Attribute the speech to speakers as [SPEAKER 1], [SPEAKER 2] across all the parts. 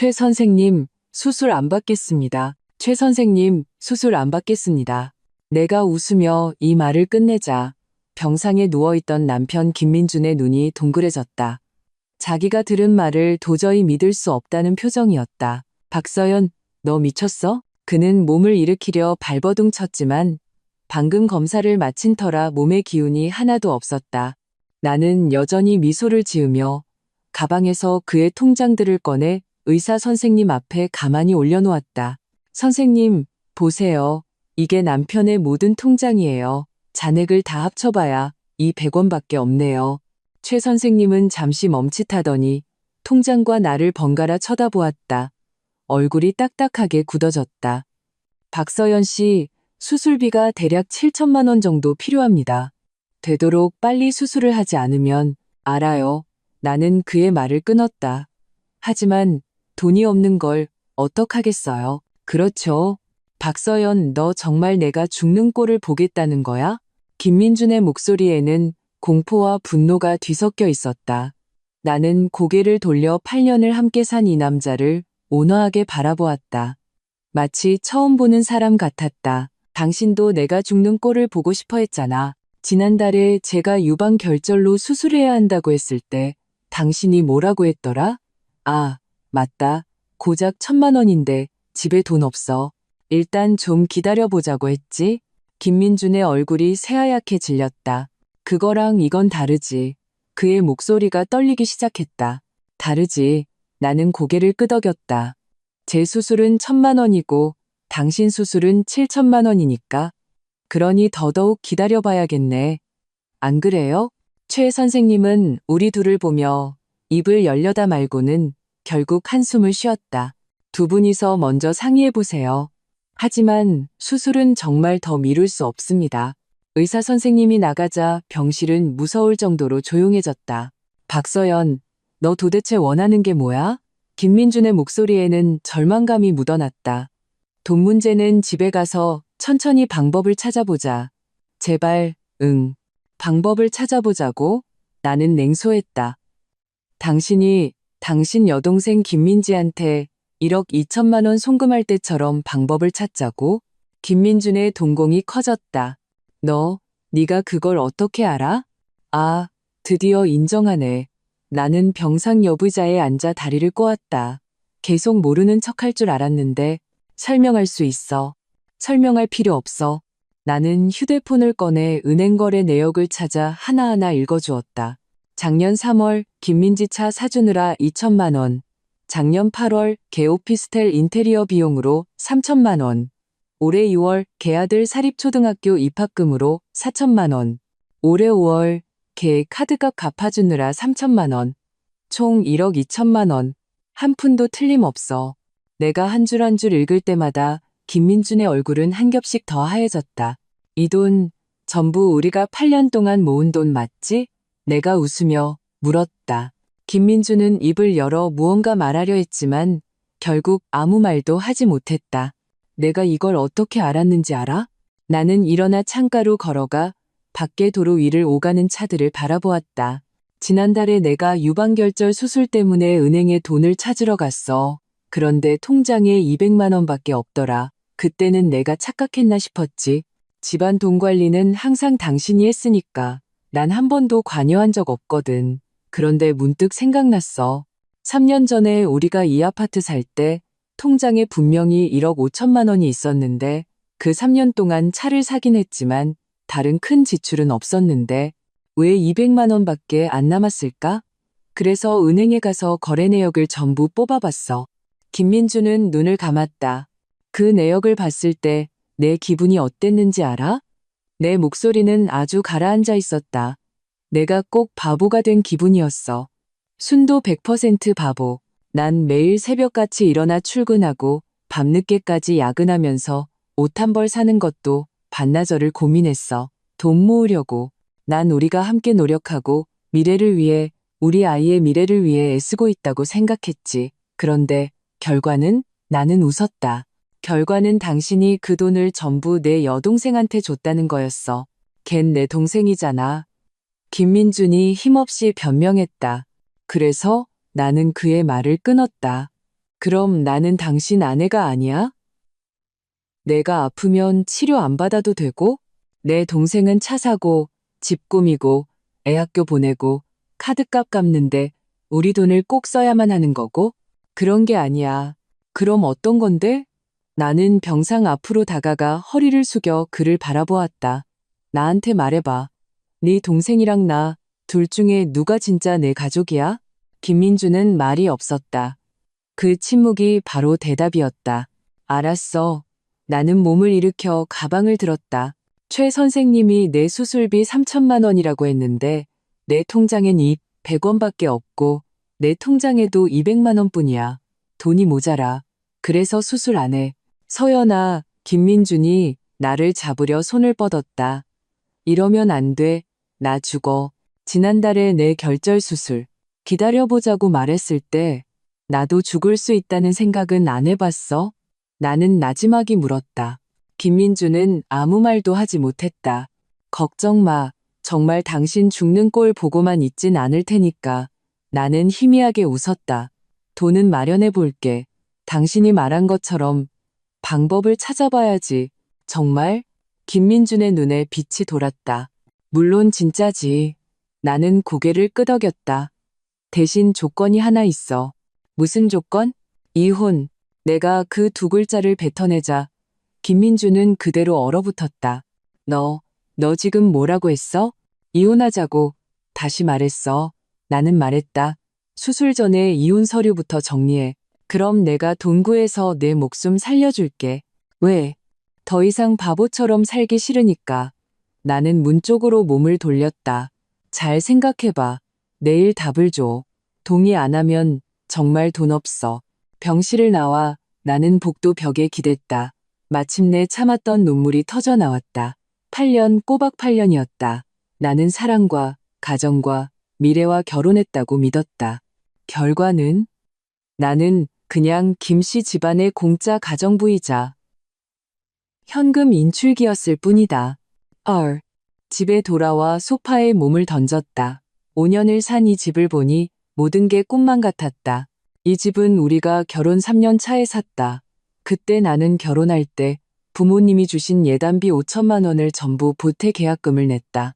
[SPEAKER 1] 최 선생님, 수술 안 받겠습니다. 최 선생님, 수술 안 받겠습니다. 내가 웃으며 이 말을 끝내자 병상에 누워있던 남편 김민준의 눈이 동그래졌다. 자기가 들은 말을 도저히 믿을 수 없다는 표정이었다. 박서연, 너 미쳤어? 그는 몸을 일으키려 발버둥 쳤지만 방금 검사를 마친 터라 몸의 기운이 하나도 없었다. 나는 여전히 미소를 지으며 가방에서 그의 통장들을 꺼내 의사 선생님 앞에 가만히 올려놓았다. 선생님, 보세요. 이게 남편의 모든 통장이에요. 잔액을 다 합쳐봐야 이 100원밖에 없네요. 최 선생님은 잠시 멈칫하더니 통장과 나를 번갈아 쳐다보았다. 얼굴이 딱딱하게 굳어졌다. 박서연 씨, 수술비가 대략 7천만 원 정도 필요합니다. 되도록 빨리 수술을 하지 않으면 알아요. 나는 그의 말을 끊었다. 하지만 돈이 없는 걸 어떡하겠어요. 그렇죠. 박서연, 너 정말 내가 죽는 꼴을 보겠다는 거야? 김민준의 목소리에는 공포와 분노가 뒤섞여 있었다. 나는 고개를 돌려 8년을 함께 산 이 남자를 온화하게 바라보았다. 마치 처음 보는 사람 같았다. 당신도 내가 죽는 꼴을 보고 싶어 했잖아. 지난달에 제가 유방결절로 수술해야 한다고 했을 때 당신이 뭐라고 했더라? 아, 맞다. 고작 1,000만 원인데 집에 돈 없어. 일단 좀 기다려보자고 했지? 김민준의 얼굴이 새하얗게 질렸다. 그거랑 이건 다르지. 그의 목소리가 떨리기 시작했다. 다르지. 나는 고개를 끄덕였다. 제 수술은 1,000만 원이고 당신 수술은 7천만 원이니까. 그러니 더더욱 기다려봐야겠네. 안 그래요? 최 선생님은 우리 둘을 보며 입을 열려다 말고는 결국 한숨을 쉬었다. 두 분이서 먼저 상의해보세요. 하지만 수술은 정말 더 미룰 수 없습니다. 의사 선생님이 나가자 병실은 무서울 정도로 조용해졌다. 박서연, 너 도대체 원하는 게 뭐야? 김민준의 목소리에는 절망감이 묻어났다. 돈 문제는 집에 가서 천천히 방법을 찾아보자. 제발, 응. 방법을 찾아보자고? 나는 냉소했다. 당신이 당신 여동생 김민지한테 1억 2천만 원 송금할 때처럼 방법을 찾자고? 김민준의 동공이 커졌다. 네가 그걸 어떻게 알아? 아, 드디어 인정하네. 나는 병상 여부자에 앉아 다리를 꼬았다. 계속 모르는 척할 줄 알았는데 설명할 수 있어. 설명할 필요 없어. 나는 휴대폰을 꺼내 은행 거래 내역을 찾아 하나하나 읽어주었다. 작년 3월 김민지 차 사주느라 2천만 원. 작년 8월 개 오피스텔 인테리어 비용으로 3천만 원. 올해 6월 개 아들 사립초등학교 입학금으로 4천만 원. 올해 5월 개 카드값 갚아주느라 3천만 원. 총 1억 2천만 원. 한 푼도 틀림없어. 내가 한 줄 한 줄 읽을 때마다 김민준의 얼굴은 한 겹씩 더 하얘졌다. 이 돈 전부 우리가 8년 동안 모은 돈 맞지? 내가 웃으며 물었다. 김민준은 입을 열어 무언가 말하려 했지만 결국 아무 말도 하지 못했다. 내가 이걸 어떻게 알았는지 알아? 나는 일어나 창가로 걸어가 밖에 도로 위를 오가는 차들을 바라보았다. 지난달에 내가 유방결절 수술 때문에 은행에 돈을 찾으러 갔어. 그런데 통장에 200만 원밖에 없더라. 그때는 내가 착각했나 싶었지. 집안 돈 관리는 항상 당신이 했으니까 난 한 번도 관여한 적 없거든. 그런데 문득 생각났어. 3년 전에 우리가 이 아파트 살 때 통장에 분명히 1억 5천만 원이 있었는데 그 3년 동안 차를 사긴 했지만 다른 큰 지출은 없었는데 왜 200만 원밖에 안 남았을까? 그래서 은행에 가서 거래 내역을 전부 뽑아봤어. 김민주는 눈을 감았다. 그 내역을 봤을 때 내 기분이 어땠는지 알아? 내 목소리는 아주 가라앉아 있었다. 내가 꼭 바보가 된 기분이었어. 순도 100% 바보. 난 매일 새벽같이 일어나 출근하고 밤늦게까지 야근하면서 옷 한 벌 사는 것도 반나절을 고민했어. 돈 모으려고. 난 우리가 함께 노력하고 미래를 위해, 우리 아이의 미래를 위해 애쓰고 있다고 생각했지. 그런데 결과는? 나는 웃었다. 결과는 당신이 그 돈을 전부 내 여동생한테 줬다는 거였어. 걘 내 동생이잖아. 김민준이 힘없이 변명했다. 그래서 나는 그의 말을 끊었다. 그럼 나는 당신 아내가 아니야? 내가 아프면 치료 안 받아도 되고, 내 동생은 차 사고, 집 꾸미고, 애 학교 보내고, 카드값 갚는데 우리 돈을 꼭 써야만 하는 거고? 그런 게 아니야. 그럼 어떤 건데? 나는 병상 앞으로 다가가 허리를 숙여 그를 바라보았다. 나한테 말해봐. 네 동생이랑 나 둘 중에 누가 진짜 내 가족이야? 김민주는 말이 없었다. 그 침묵이 바로 대답이었다. 알았어. 나는 몸을 일으켜 가방을 들었다. 최 선생님이 내 수술비 3천만 원이라고 했는데 내 통장엔 이 100원밖에 없고 내 통장에도 200만 원뿐이야. 돈이 모자라. 그래서 수술 안 해. 서연아, 김민준이 나를 잡으려 손을 뻗었다. 이러면 안 돼. 나 죽어. 지난달에 내 결절 수술 기다려보자고 말했을 때 나도 죽을 수 있다는 생각은 안 해봤어? 나는 나지막이 물었다. 김민주는 아무 말도 하지 못했다. 걱정 마. 정말 당신 죽는 꼴 보고만 있진 않을 테니까. 나는 희미하게 웃었다. 돈은 마련해 볼게. 당신이 말한 것처럼 방법을 찾아봐야지. 정말? 김민준의 눈에 빛이 돌았다. 물론 진짜지. 나는 고개를 끄덕였다. 대신 조건이 하나 있어. 무슨 조건? 이혼. 내가 그 두 글자를 뱉어내자 김민주는 그대로 얼어붙었다. 너 지금 뭐라고 했어? 이혼하자고. 다시 말했어. 나는 말했다. 수술 전에 이혼 서류부터 정리해. 그럼 내가 돈 구해서 내 목숨 살려줄게. 왜? 더 이상 바보처럼 살기 싫으니까. 나는 문 쪽으로 몸을 돌렸다. 잘 생각해봐. 내일 답을 줘. 동의 안 하면 정말 돈 없어. 병실을 나와 나는 복도 벽에 기댔다. 마침내 참았던 눈물이 터져 나왔다. 8년, 꼬박 8년이었다. 나는 사랑과 가정과 미래와 결혼했다고 믿었다. 결과는? 나는 그냥 김씨 집안의 공짜 가정부이자 현금 인출기였을 뿐이다. 집에 돌아와 소파에 몸을 던졌다. 5년을 산 이 집을 보니 모든 게 꿈만 같았다. 이 집은 우리가 결혼 3년 차에 샀다. 그때 나는 결혼할 때 부모님이 주신 예단비 5천만 원을 전부 보태 계약금을 냈다.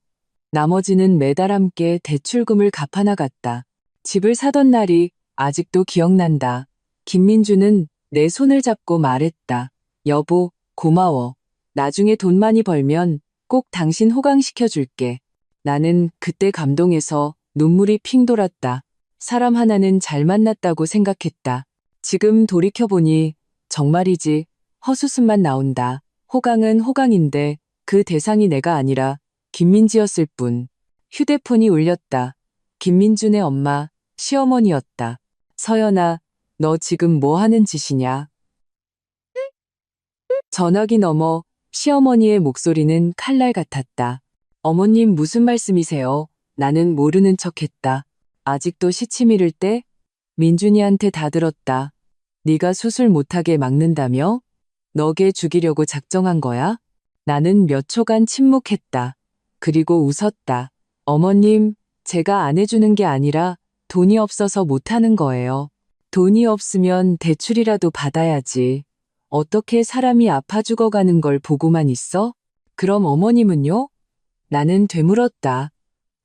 [SPEAKER 1] 나머지는 매달 함께 대출금을 갚아 나갔다. 집을 사던 날이 아직도 기억난다. 김민주는 내 손을 잡고 말했다. 여보, 고마워. 나중에 돈 많이 벌면 꼭 당신 호강시켜줄게. 나는 그때 감동해서 눈물이 핑 돌았다. 사람 하나는 잘 만났다고 생각했다. 지금 돌이켜보니 정말이지 헛웃음만 나온다. 호강은 호강인데 그 대상이 내가 아니라 김민지였을 뿐. 휴대폰이 울렸다. 김민준의 엄마, 시어머니였다. 서연아, 너 지금 뭐 하는 짓이냐? 전화기 너머 시어머니의 목소리는 칼날 같았다. 어머님 무슨 말씀이세요? 나는 모르는 척했다. 아직도 시치 미를 때? 민준이한테 다 들었다. 네가 수술 못하게 막는다며? 너게 죽이려고 작정한 거야? 나는 몇 초간 침묵했다. 그리고 웃었다. 어머님, 제가 안 해주는 게 아니라 돈이 없어서 못하는 거예요. 돈이 없으면 대출이라도 받아야지. 어떻게 사람이 아파 죽어가는 걸 보고만 있어? 그럼 어머님은요? 나는 되물었다.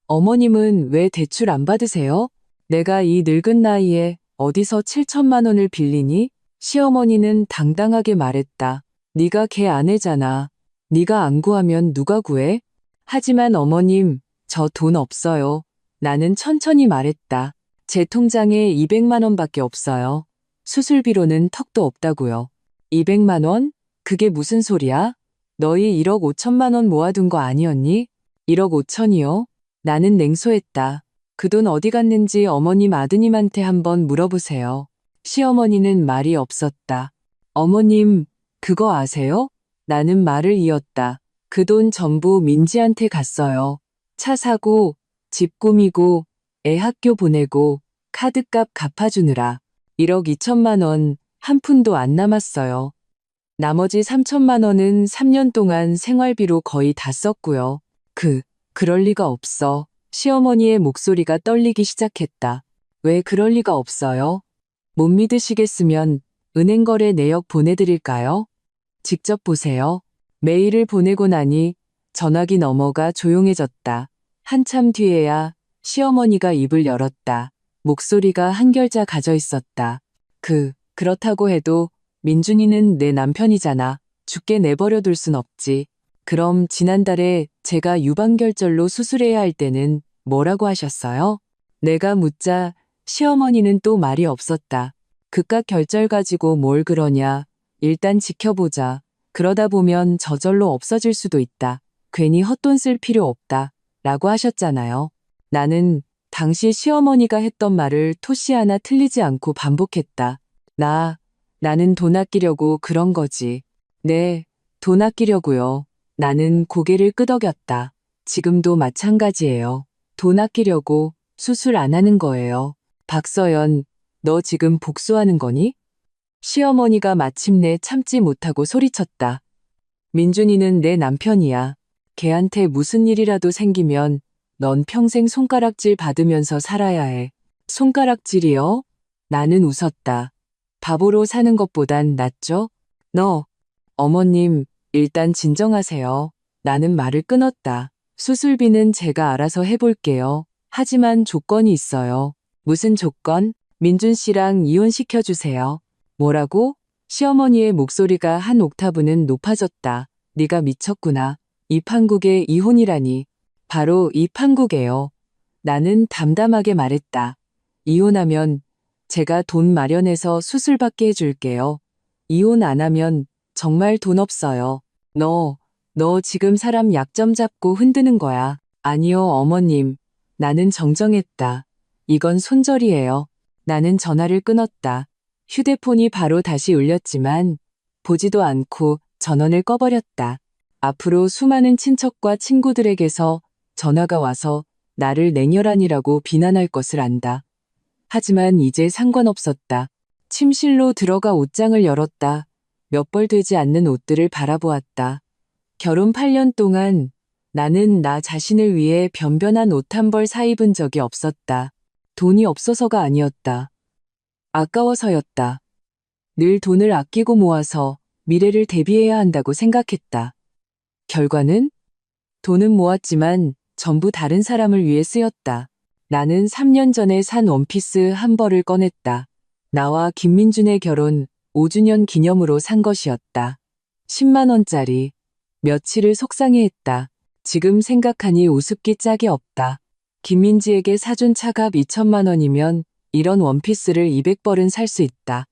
[SPEAKER 1] 어머님은 왜 대출 안 받으세요? 내가 이 늙은 나이에 어디서 7천만 원을 빌리니? 시어머니는 당당하게 말했다. 네가 걔 아내잖아. 네가 안 구하면 누가 구해? 하지만 어머님, 저 돈 없어요. 나는 천천히 말했다. 제 통장에 200만 원밖에 없어요. 수술비로는 턱도 없다고요. 200만 원? 그게 무슨 소리야? 너희 1억 5천만 원 모아둔 거 아니었니? 1억 5천이요? 나는 냉소했다. 그 돈 어디 갔는지 어머님 아드님한테 한번 물어보세요. 시어머니는 말이 없었다. 어머님, 그거 아세요? 나는 말을 이었다. 그 돈 전부 민지한테 갔어요. 차 사고, 집 꾸미고, 애 학교 보내고, 카드값 갚아주느라 1억 2천만 원 한 푼도 안 남았어요. 나머지 3천만 원은 3년 동안 생활비로 거의 다 썼고요. 그럴 리가 없어. 시어머니의 목소리가 떨리기 시작했다. 왜 그럴 리가 없어요? 못 믿으시겠으면 은행거래 내역 보내드릴까요? 직접 보세요. 메일을 보내고 나니 전화기 너머가 조용해졌다. 한참 뒤에야 시어머니가 입을 열었다. 목소리가 한 결자 가져 있었다. 그렇다고 해도 민준이는 내 남편이잖아. 죽게 내버려 둘 순 없지. 그럼 지난달에 제가 유방결절로 수술해야 할 때는 뭐라고 하셨어요? 내가 묻자 시어머니는 또 말이 없었다. 그깟 결절 가지고 뭘 그러냐. 일단 지켜보자. 그러다 보면 저절로 없어질 수도 있다. 괜히 헛돈 쓸 필요 없다. 라고 하셨잖아요. 나는 당시 시어머니가 했던 말을 토시 하나 틀리지 않고 반복했다. 나는 돈 아끼려고 그런 거지. 네, 돈 아끼려고요. 나는 고개를 끄덕였다. 지금도 마찬가지예요. 돈 아끼려고 수술 안 하는 거예요. 박서연, 너 지금 복수하는 거니? 시어머니가 마침내 참지 못하고 소리쳤다. 민준이는 내 남편이야. 걔한테 무슨 일이라도 생기면 넌 평생 손가락질 받으면서 살아야 해. 손가락질이요? 나는 웃었다. 바보로 사는 것보단 낫죠? 어머님, 일단 진정하세요. 나는 말을 끊었다. 수술비는 제가 알아서 해볼게요. 하지만 조건이 있어요. 무슨 조건? 민준 씨랑 이혼시켜주세요. 뭐라고? 시어머니의 목소리가 한 옥타브는 높아졌다. 네가 미쳤구나. 이 판국에 이혼이라니. 바로 이 판국에요. 나는 담담하게 말했다. 이혼하면 제가 돈 마련해서 수술받게 해줄게요. 이혼 안 하면 정말 돈 없어요. 너 지금 사람 약점 잡고 흔드는 거야. 아니요, 어머님. 나는 정정했다. 이건 손절이에요. 나는 전화를 끊었다. 휴대폰이 바로 다시 울렸지만 보지도 않고 전원을 꺼버렸다. 앞으로 수많은 친척과 친구들에게서 전화가 와서 나를 냉혈한이라고 비난할 것을 안다. 하지만 이제 상관없었다. 침실로 들어가 옷장을 열었다. 몇 벌 되지 않는 옷들을 바라보았다. 결혼 8년 동안 나는 나 자신을 위해 변변한 옷 한 벌 사 입은 적이 없었다. 돈이 없어서가 아니었다. 아까워서였다. 늘 돈을 아끼고 모아서 미래를 대비해야 한다고 생각했다. 결과는? 돈은 모았지만 전부 다른 사람을 위해 쓰였다. 나는 3년 전에 산 원피스 한 벌을 꺼냈다. 나와 김민준의 결혼 5주년 기념으로 산 것이었다. 10만 원짜리. 며칠을 속상해했다. 지금 생각하니 우습기 짝이 없다. 김민지에게 사준 차값 2천만 원이면 이런 원피스를 200벌은 살 수 있다.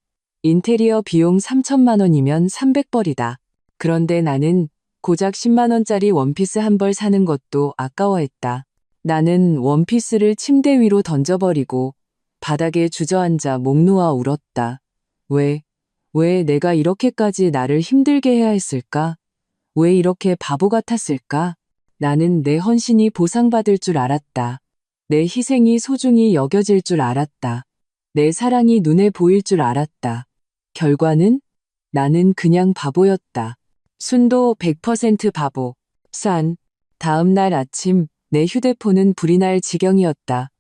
[SPEAKER 1] 인테리어 비용 3천만 원이면 300벌이다. 그런데 나는 고작 10만 원짜리 원피스 한 벌 사는 것도 아까워했다. 나는 원피스를 침대 위로 던져버리고 바닥에 주저앉아 목 놓아 울었다. 왜 내가 이렇게까지 나를 힘들게 해야 했을까? 왜 이렇게 바보 같았을까? 나는 내 헌신이 보상받을 줄 알았다. 내 희생이 소중히 여겨질 줄 알았다. 내 사랑이 눈에 보일 줄 알았다. 결과는? 나는 그냥 바보였다. 순도 100% 바보. 다음 날 아침 내 휴대폰은 불이 날 지경이었다.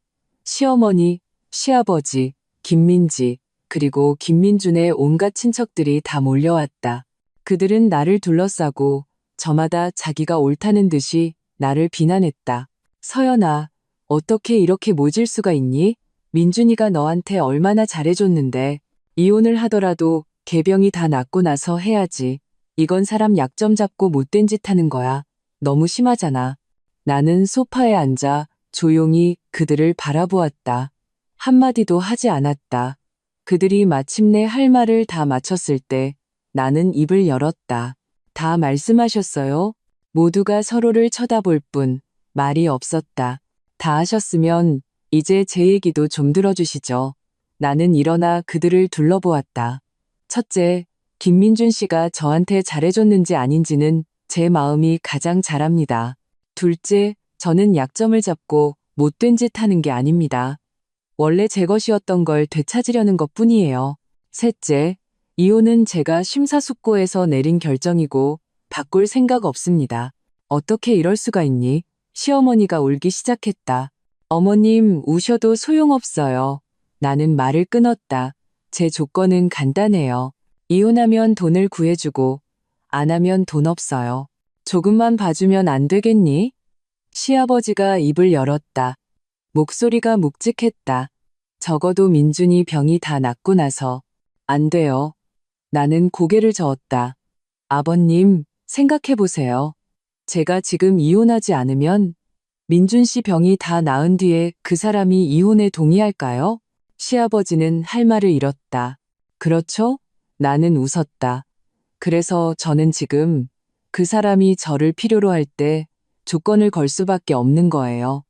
[SPEAKER 1] 시어머니, 시아버지, 김민지, 그리고 김민준의 온갖 친척들이 다 몰려왔다. 그들은 나를 둘러싸고 저마다 자기가 옳다는 듯이 나를 비난했다. 서연아, 어떻게 이렇게 모질 수가 있니? 민준이가 너한테 얼마나 잘해줬는데. 이혼을 하더라도 개병이 다 낫고 나서 해야지. 이건 사람 약점 잡고 못된 짓 하는 거야. 너무 심하잖아. 나는 소파에 앉아 조용히 그들을 바라보았다. 한마디도 하지 않았다. 그들이 마침내 할 말을 다 마쳤을 때 나는 입을 열었다. 다 말씀하셨어요? 모두가 서로를 쳐다볼 뿐 말이 없었다. 다 하셨으면 이제 제 얘기도 좀 들어주시죠. 나는 일어나 그들을 둘러보았다. 첫째, 김민준 씨가 저한테 잘해줬는지 아닌지는 제 마음이 가장 잘 압니다. 둘째, 저는 약점을 잡고 못된 짓 하는 게 아닙니다. 원래 제 것이었던 걸 되찾으려는 것뿐이에요. 셋째, 이혼은 제가 심사숙고해서 내린 결정이고 바꿀 생각 없습니다. 어떻게 이럴 수가 있니? 시어머니가 울기 시작했다. 어머님, 우셔도 소용없어요. 나는 말을 끊었다. 제 조건은 간단해요. 이혼하면 돈을 구해주고, 안 하면 돈 없어요. 조금만 봐주면 안 되겠니? 시아버지가 입을 열었다. 목소리가 묵직했다. 적어도 민준이 병이 다 낫고 나서. 안 돼요. 나는 고개를 저었다. 아버님, 생각해보세요. 제가 지금 이혼하지 않으면 민준 씨 병이 다 나은 뒤에 그 사람이 이혼에 동의할까요? 시아버지는 할 말을 잃었다. 그렇죠? 나는 웃었다. 그래서 저는 지금 그 사람이 저를 필요로 할 때 조건을 걸 수밖에 없는 거예요.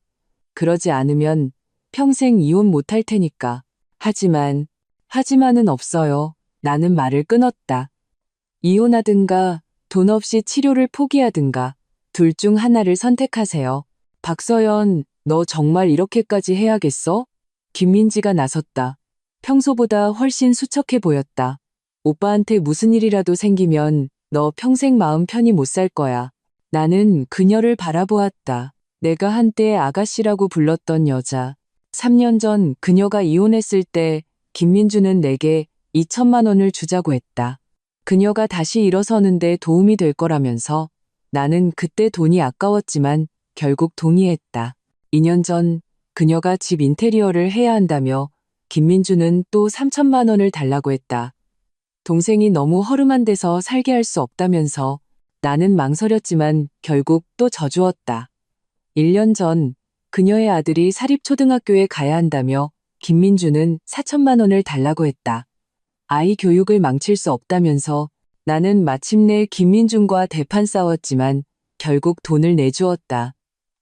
[SPEAKER 1] 그러지 않으면 평생 이혼 못할 테니까. 하지만은 없어요. 나는 말을 끊었다. 이혼하든가 돈 없이 치료를 포기하든가 둘 중 하나를 선택하세요. 박서연, 너 정말 이렇게까지 해야겠어? 김민지가 나섰다. 평소보다 훨씬 수척해 보였다. 오빠한테 무슨 일이라도 생기면 너 평생 마음 편히 못 살 거야. 나는 그녀를 바라보았다. 내가 한때 아가씨라고 불렀던 여자. 3년 전 그녀가 이혼했을 때 김민주는 내게 2천만 원을 주자고 했다. 그녀가 다시 일어서는데 도움이 될 거라면서. 나는 그때 돈이 아까웠지만 결국 동의했다. 2년 전 그녀가 집 인테리어를 해야 한다며 김민주는 또 3천만 원을 달라고 했다. 동생이 너무 허름한 데서 살게 할 수 없다면서. 나는 망설였지만 결국 또 져주었다. 1년 전 그녀의 아들이 사립초등학교에 가야 한다며 김민주는 4천만 원을 달라고 했다. 아이 교육을 망칠 수 없다면서. 나는 마침내 김민준과 대판 싸웠지만 결국 돈을 내주었다.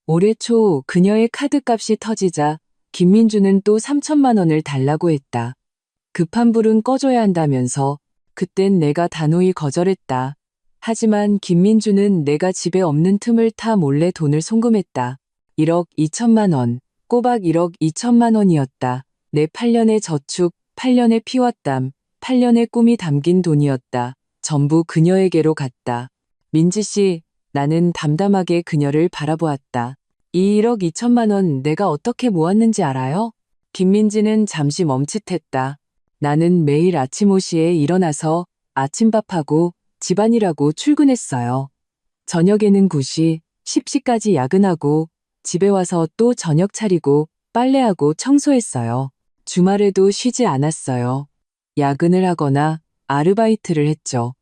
[SPEAKER 1] 올해 초 그녀의 카드값이 터지자 김민주는 또 3천만 원을 달라고 했다. 급한 불은 꺼줘야 한다면서. 그땐 내가 단호히 거절했다. 하지만 김민주는 내가 집에 없는 틈을 타 몰래 돈을 송금했다. 1억 2천만 원, 꼬박 1억 2천만 원이었다. 내 8년의 저축, 8년의 피와 땀, 8년의 꿈이 담긴 돈이었다. 전부 그녀에게로 갔다. 민지 씨, 나는 담담하게 그녀를 바라보았다. 이 1억 2천만 원 내가 어떻게 모았는지 알아요? 김민지는 잠시 멈칫했다. 나는 매일 아침 5시에 일어나서 아침밥하고 집안일하고 출근했어요. 저녁에는 9시, 10시까지 야근하고 집에 와서 또 저녁 차리고 빨래하고 청소했어요. 주말에도 쉬지 않았어요. 야근을 하거나 아르바이트를 했죠.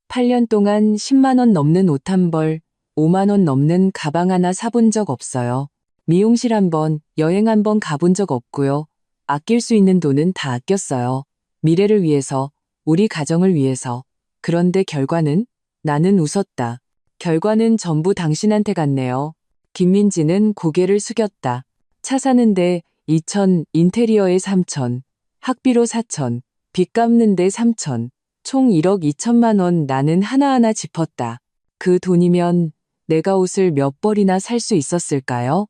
[SPEAKER 1] 8년 동안 10만 원 넘는 옷 한 벌, 5만 원 넘는 가방 하나 사본 적 없어요. 미용실 한 번, 여행 한 번 가본 적 없고요. 아낄 수 있는 돈은 다 아꼈어요. 미래를 위해서, 우리 가정을 위해서. 그런데 결과는? 나는 웃었다. 결과는 전부 당신한테 갔네요. 김민지는 고개를 숙였다. 차 사는데 2천, 인테리어에 3천, 학비로 4천, 빚 갚는데 3천, 총 1억 2천만 원. 나는 하나하나 짚었다. 그 돈이면 내가 옷을 몇 벌이나 살 수 있었을까요?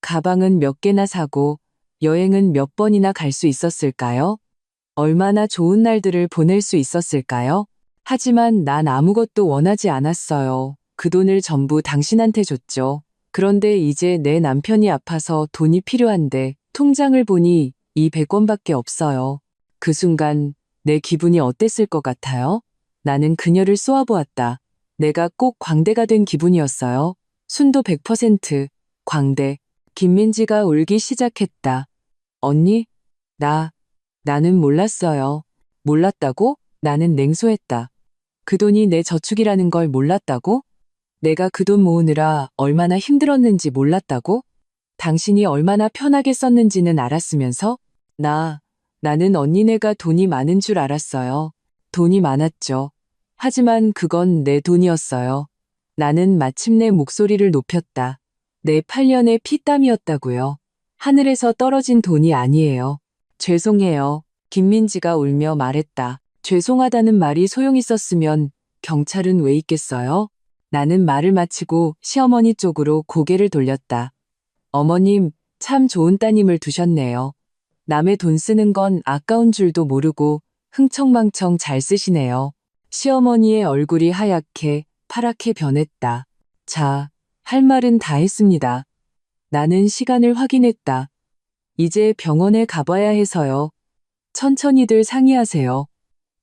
[SPEAKER 1] 가방은 몇 개나 사고 여행은 몇 번이나 갈 수 있었을까요? 얼마나 좋은 날들을 보낼 수 있었을까요? 하지만 난 아무것도 원하지 않았어요. 그 돈을 전부 당신한테 줬죠. 그런데 이제 내 남편이 아파서 돈이 필요한데 통장을 보니 이 100원밖에 없어요. 그 순간 내 기분이 어땠을 것 같아요? 나는 그녀를 쏘아보았다. 내가 꼭 광대가 된 기분이었어요. 순도 100% 광대. 김민지가 울기 시작했다. 언니? 나는 몰랐어요. 몰랐다고? 나는 냉소했다. 그 돈이 내 저축이라는 걸 몰랐다고? 내가 그 돈 모으느라 얼마나 힘들었는지 몰랐다고? 당신이 얼마나 편하게 썼는지는 알았으면서? 나는 언니네가 돈이 많은 줄 알았어요. 돈이 많았죠. 하지만 그건 내 돈이었어요. 나는 마침내 목소리를 높였다. 내 8년의 피땀이었다고요. 하늘에서 떨어진 돈이 아니에요. 죄송해요. 김민지가 울며 말했다. 죄송하다는 말이 소용있었으면 경찰은 왜 있겠어요? 나는 말을 마치고 시어머니 쪽으로 고개를 돌렸다. 어머님, 참 좋은 따님을 두셨네요. 남의 돈 쓰는 건 아까운 줄도 모르고 흥청망청 잘 쓰시네요. 시어머니의 얼굴이 하얗게 파랗게 변했다. 자, 할 말은 다 했습니다. 나는 시간을 확인했다. 이제 병원에 가봐야 해서요. 천천히들 상의하세요.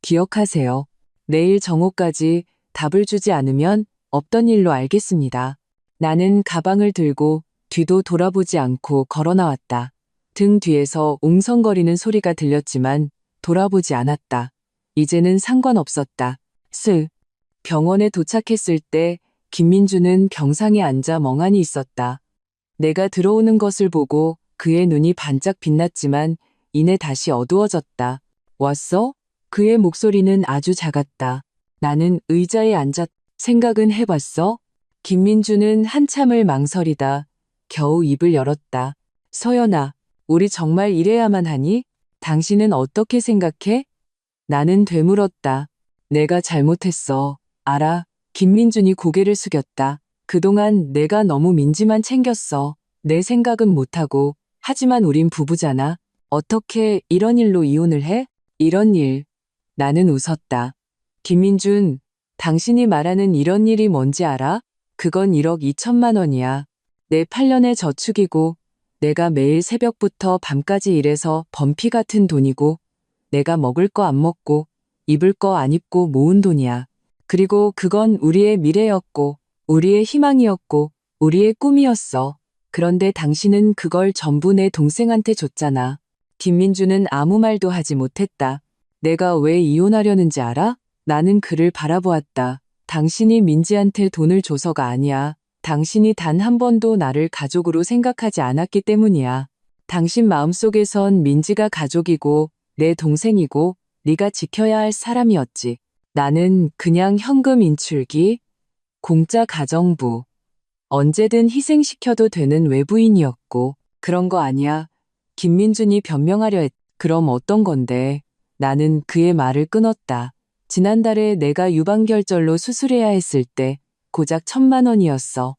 [SPEAKER 1] 기억하세요. 내일 정오까지 답을 주지 않으면 없던 일로 알겠습니다. 나는 가방을 들고 뒤도 돌아보지 않고 걸어 나왔다. 등 뒤에서 웅성거리는 소리가 들렸지만 돌아보지 않았다. 이제는 상관없었다. 병원에 도착했을 때 김민주는 병상에 앉아 멍하니 있었다. 내가 들어오는 것을 보고 그의 눈이 반짝 빛났지만 이내 다시 어두워졌다. 왔어? 그의 목소리는 아주 작았다. 나는 의자에 앉았. 생각은 해봤어? 김민주는 한참을 망설이다 겨우 입을 열었다. 서연아, 우리 정말 이래야만 하니? 당신은 어떻게 생각해? 나는 되물었다. 내가 잘못했어. 알아. 김민준이 고개를 숙였다. 그동안 내가 너무 민지만 챙겼어. 내 생각은 못하고. 하지만 우린 부부잖아. 어떻게 이런 일로 이혼을 해? 이런 일. 나는 웃었다. 김민준, 당신이 말하는 이런 일이 뭔지 알아? 그건 1억 2천만 원이야. 내 8년의 저축이고 내가 매일 새벽부터 밤까지 일해서 번피 같은 돈이고 내가 먹을 거 안 먹고 입을 거 안 입고 모은 돈이야. 그리고 그건 우리의 미래였고 우리의 희망이었고 우리의 꿈이었어. 그런데 당신은 그걸 전부 내 동생한테 줬잖아. 김민주는 아무 말도 하지 못했다. 내가 왜 이혼하려는지 알아? 나는 그를 바라보았다. 당신이 민지한테 돈을 줘서가 아니야. 당신이 단 한 번도 나를 가족으로 생각하지 않았기 때문이야. 당신 마음속에선 민지가 가족이고 내 동생이고 네가 지켜야 할 사람이었지. 나는 그냥 현금 인출기, 공짜 가정부, 언제든 희생시켜도 되는 외부인이었고 그런 거 아니야. 김민준이 변명하려 했. 그럼 어떤 건데? 나는 그의 말을 끊었다. 지난달에 내가 유방결절로 수술해야 했을 때 고작 1,000만 원이었어.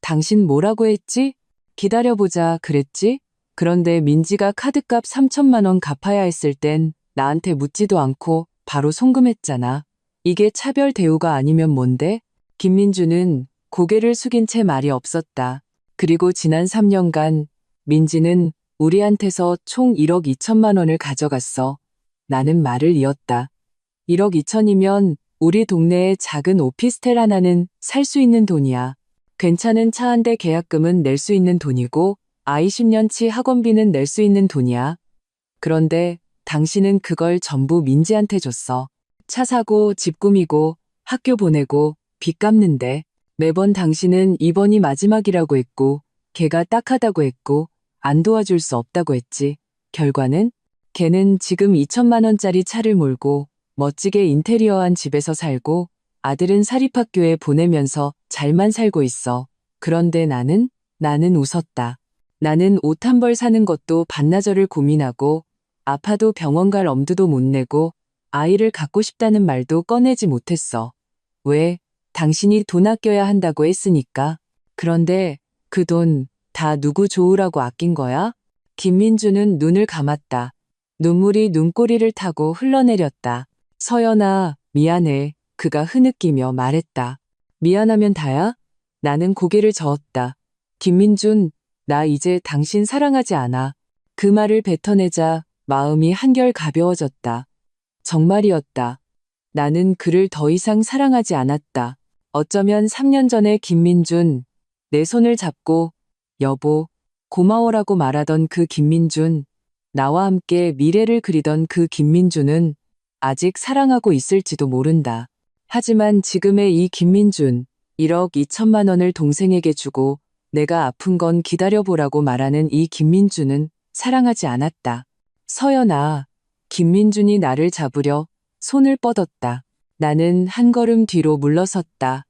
[SPEAKER 1] 당신 뭐라고 했지? 기다려보자 그랬지? 그런데 민지가 카드값 3천만 원 갚아야 했을 땐 나한테 묻지도 않고 바로 송금했잖아. 이게 차별 대우가 아니면 뭔데? 김민주는 고개를 숙인 채 말이 없었다. 그리고 지난 3년간 민지는 우리한테서 총 1억 2천만 원을 가져갔어. 나는 말을 이었다. 1억 2천이면 우리 동네에 작은 오피스텔 하나는 살 수 있는 돈이야. 괜찮은 차 한 대 계약금은 낼 수 있는 돈이고 아이 10년치 학원비는 낼 수 있는 돈이야. 그런데 당신은 그걸 전부 민지한테 줬어. 차 사고 집 꾸미고 학교 보내고 빚 갚는데 매번 당신은 이번이 마지막이라고 했고 걔가 딱하다고 했고 안 도와줄 수 없다고 했지. 결과는? 걔는 지금 2천만 원짜리 차를 몰고 멋지게 인테리어한 집에서 살고 아들은 사립학교에 보내면서 잘만 살고 있어. 그런데 나는 웃었다. 나는 옷 한 벌 사는 것도 반나절을 고민하고 아파도 병원 갈 엄두도 못 내고 아이를 갖고 싶다는 말도 꺼내지 못했어. 왜? 당신이 돈 아껴야 한다고 했으니까. 그런데 그 돈 다 누구 좋으라고 아낀 거야? 김민주는 눈을 감았다. 눈물이 눈꼬리를 타고 흘러내렸다. 서연아, 미안해. 그가 흐느끼며 말했다. 미안하면 다야? 나는 고개를 저었다. 김민준, 나 이제 당신 사랑하지 않아. 그 말을 뱉어내자 마음이 한결 가벼워졌다. 정말이었다. 나는 그를 더 이상 사랑하지 않았다. 어쩌면 3년 전에 김민준, 내 손을 잡고 여보, 고마워라고 말하던 그 김민준, 나와 함께 미래를 그리던 그 김민준은 아직 사랑하고 있을지도 모른다. 하지만 지금의 이 김민준, 1억 2천만 원을 동생에게 주고 내가 아픈 건 기다려보라고 말하는 이 김민준은 사랑하지 않았다. 서연아, 김민준이 나를 잡으려 손을 뻗었다. 나는 한 걸음 뒤로 물러섰다.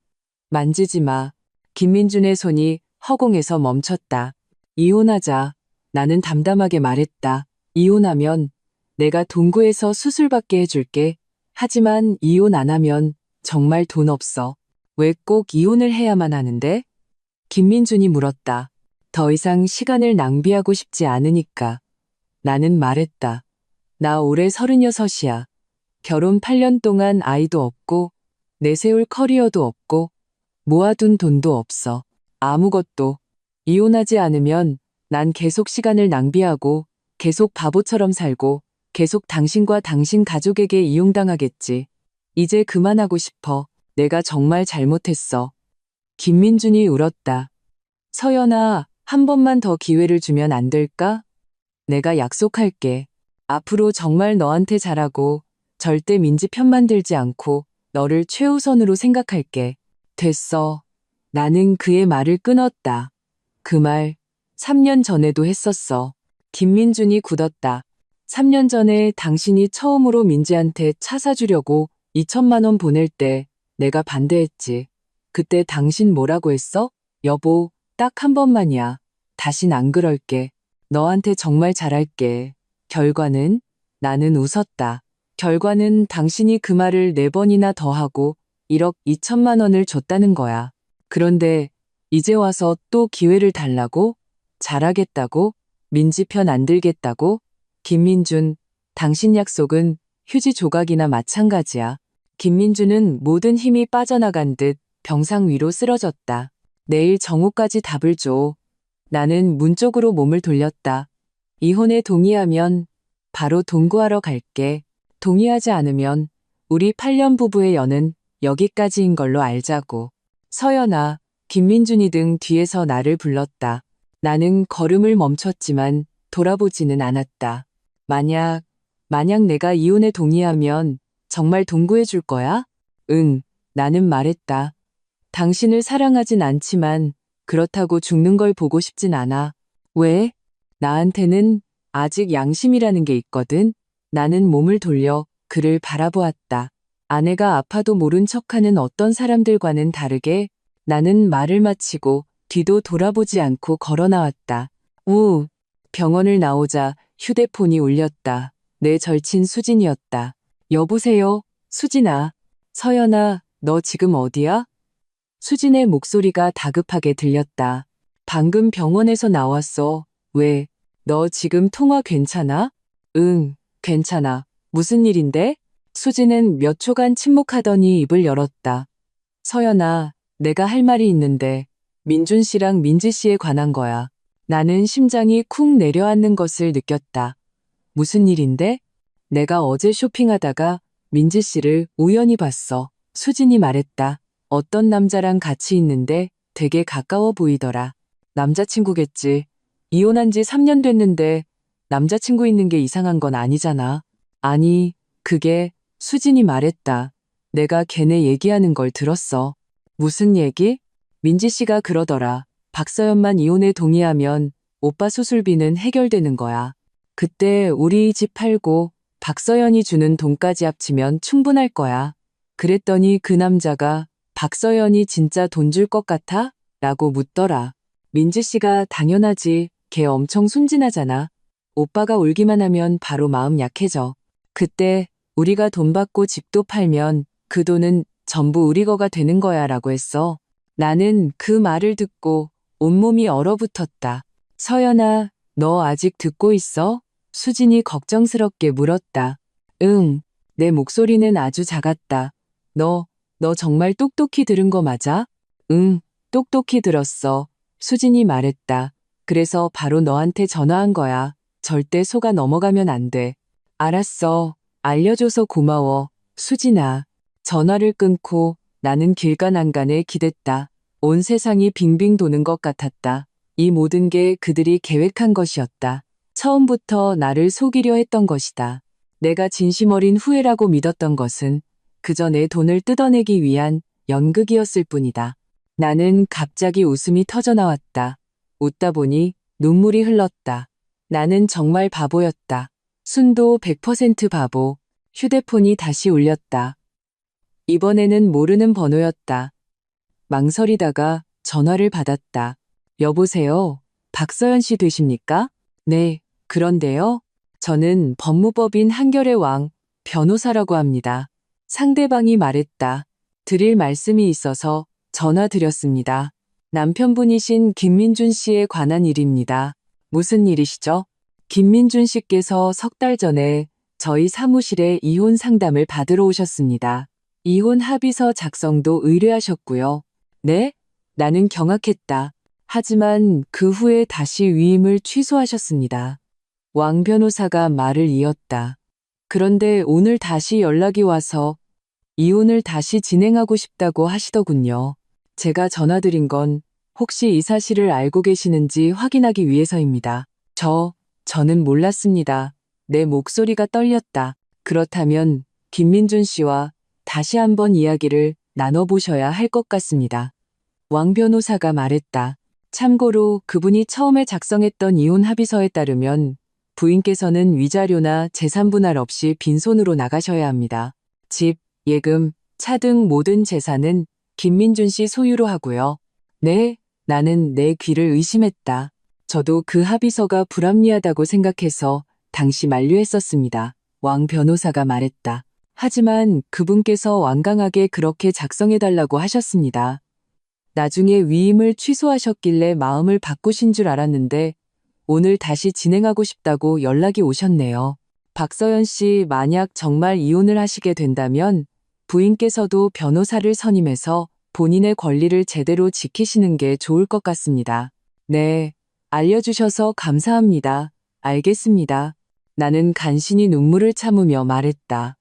[SPEAKER 1] 만지지 마. 김민준의 손이 허공에서 멈췄다. 이혼하자. 나는 담담하게 말했다. 이혼하면 내가 동구에서 수술받게 해줄게. 하지만 이혼 안 하면 정말 돈 없어. 왜 꼭 이혼을 해야만 하는데? 김민준이 물었다. 더 이상 시간을 낭비하고 싶지 않으니까. 나는 말했다. 나 올해 36이야. 결혼 8년 동안 아이도 없고 내세울 커리어도 없고 모아둔 돈도 없어. 아무것도. 이혼하지 않으면 난 계속 시간을 낭비하고 계속 바보처럼 살고 계속 당신과 당신 가족에게 이용당하겠지. 이제 그만하고 싶어. 내가 정말 잘못했어. 김민준이 울었다. 서연아, 한 번만 더 기회를 주면 안 될까? 내가 약속할게. 앞으로 정말 너한테 잘하고 절대 민지 편만 들지 않고 너를 최우선으로 생각할게. 됐어. 나는 그의 말을 끊었다. 그 말 3년 전에도 했었어. 김민준이 굳었다. 3년 전에 당신이 처음으로 민지한테 차 사주려고 2천만 원 보낼 때 내가 반대했지. 그때 당신 뭐라고 했어? 여보, 딱 한 번만이야. 다신 안 그럴게. 너한테 정말 잘할게. 결과는? 나는 웃었다. 결과는 당신이 그 말을 4번이나 더 하고 1억 2천만 원을 줬다는 거야. 그런데 이제 와서 또 기회를 달라고? 잘하겠다고? 민지 편 안 들겠다고? 김민준, 당신 약속은 휴지 조각이나 마찬가지야. 김민준은 모든 힘이 빠져나간 듯 병상 위로 쓰러졌다. 내일 정오까지 답을 줘. 나는 문 쪽으로 몸을 돌렸다. 이혼에 동의하면 바로 동거하러 갈게. 동의하지 않으면 우리 8년 부부의 연은 여기까지인 걸로 알자고. 서연아, 김민준이 등 뒤에서 나를 불렀다. 나는 걸음을 멈췄지만 돌아보지는 않았다. 만약 내가 이혼에 동의하면 정말 동거해 줄 거야? 응, 나는 말했다. 당신을 사랑하진 않지만 그렇다고 죽는 걸 보고 싶진 않아. 왜? 나한테는 아직 양심이라는 게 있거든. 나는 몸을 돌려 그를 바라보았다. 아내가 아파도 모른 척하는 어떤 사람들과는 다르게 나는 말을 마치고 뒤도 돌아보지 않고 걸어 나왔다. 병원을 나오자 휴대폰이 울렸다. 내 절친 수진이었다. 여보세요, 수진아. 서연아, 너 지금 어디야? 수진의 목소리가 다급하게 들렸다. 방금 병원에서 나왔어. 왜? 너 지금 통화 괜찮아? 응, 괜찮아. 무슨 일인데? 수진은 몇 초간 침묵하더니 입을 열었다. 서연아, 내가 할 말이 있는데 민준 씨랑 민지 씨에 관한 거야. 나는 심장이 쿵 내려앉는 것을 느꼈다. 무슨 일인데? 내가 어제 쇼핑하다가 민지 씨를 우연히 봤어. 수진이 말했다. 어떤 남자랑 같이 있는데 되게 가까워 보이더라. 남자친구겠지. 이혼한 지 3년 됐는데 남자친구 있는 게 이상한 건 아니잖아. 아니, 그게 수진이 말했다. 내가 걔네 얘기하는 걸 들었어. 무슨 얘기? 민지 씨가 그러더라. 박서연만 이혼에 동의하면 오빠 수술비는 해결되는 거야. 그때 우리 집 팔고 박서연이 주는 돈까지 합치면 충분할 거야. 그랬더니 그 남자가 박서연이 진짜 돈 줄 것 같아? 라고 묻더라. 민지 씨가 당연하지. 걔 엄청 순진하잖아. 오빠가 울기만 하면 바로 마음 약해져. 그때 우리가 돈 받고 집도 팔면 그 돈은 전부 우리 거가 되는 거야 라고 했어. 나는 그 말을 듣고 온몸이 얼어붙었다. 서연아, 너 아직 듣고 있어? 수진이 걱정스럽게 물었다. 응, 내 목소리는 아주 작았다. 너 정말 똑똑히 들은 거 맞아? 응, 똑똑히 들었어. 수진이 말했다. 그래서 바로 너한테 전화한 거야. 절대 속아 넘어가면 안 돼. 알았어. 알려줘서 고마워. 수진아. 전화를 끊고 나는 길가난간에 기댔다. 온 세상이 빙빙 도는 것 같았다. 이 모든 게 그들이 계획한 것이었다. 처음부터 나를 속이려 했던 것이다. 내가 진심 어린 후회라고 믿었던 것은 그저 내 돈을 뜯어내기 위한 연극이었을 뿐이다. 나는 갑자기 웃음이 터져나왔다. 웃다 보니 눈물이 흘렀다. 나는 정말 바보였다. 순도 100% 바보. 휴대폰이 다시 울렸다. 이번에는 모르는 번호였다. 망설이다가 전화를 받았다. 여보세요? 박서연 씨 되십니까? 네, 그런데요. 저는 법무법인 한결의 왕 변호사라고 합니다. 상대방이 말했다. 드릴 말씀이 있어서 전화 드렸습니다. 남편분이신 김민준 씨에 관한 일입니다. 무슨 일이시죠? 김민준 씨께서 3달 전에 저희 사무실에 이혼 상담을 받으러 오셨습니다. 이혼 합의서 작성도 의뢰하셨고요. 네? 나는 경악했다. 하지만 그 후에 다시 위임을 취소하셨습니다. 왕 변호사가 말을 이었다. 그런데 오늘 다시 연락이 와서 이혼을 다시 진행하고 싶다고 하시더군요. 제가 전화드린 건 혹시 이 사실을 알고 계시는지 확인하기 위해서입니다. 저는 몰랐습니다. 내 목소리가 떨렸다. 그렇다면 김민준 씨와 다시 한번 이야기를 나눠보셔야 할 것 같습니다. 왕 변호사가 말했다. 참고로 그분이 처음에 작성했던 이혼 합의서에 따르면 부인께서는 위자료나 재산 분할 없이 빈손으로 나가셔야 합니다. 집, 예금, 차 등 모든 재산은 김민준 씨 소유로 하고요. 네, 나는 내 귀를 의심했다. 저도 그 합의서가 불합리하다고 생각해서 당시 만류했었습니다. 왕 변호사가 말했다. 하지만 그분께서 완강하게 그렇게 작성해달라고 하셨습니다. 나중에 위임을 취소하셨길래 마음을 바꾸신 줄 알았는데 오늘 다시 진행하고 싶다고 연락이 오셨네요. 박서연 씨, 만약 정말 이혼을 하시게 된다면 부인께서도 변호사를 선임해서 본인의 권리를 제대로 지키시는 게 좋을 것 같습니다. 네, 알려주셔서 감사합니다. 알겠습니다. 나는 간신히 눈물을 참으며 말했다.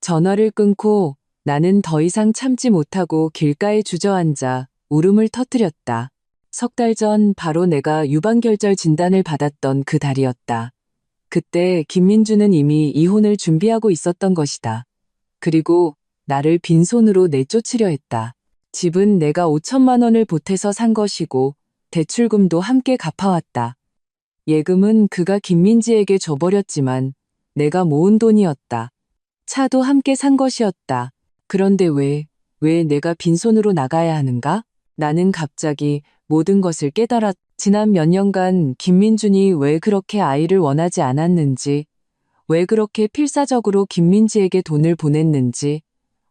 [SPEAKER 1] 전화를 끊고 나는 더 이상 참지 못하고 길가에 주저앉아 울음을 터뜨렸다. 석 달 전 바로 내가 유방결절 진단을 받았던 그 달이었다. 그때 김민주는 이미 이혼을 준비하고 있었던 것이다. 그리고 나를 빈손으로 내쫓으려 했다. 집은 내가 5천만 원을 보태서 산 것이고 대출금도 함께 갚아왔다. 예금은 그가 김민지에게 줘버렸지만 내가 모은 돈이었다. 차도 함께 산 것이었다. 그런데 왜 내가 빈손으로 나가야 하는가? 나는 갑자기 모든 것을 깨달았. 지난 몇 년간 김민준이 왜 그렇게 아이를 원하지 않았는지, 왜 그렇게 필사적으로 김민지에게 돈을 보냈는지,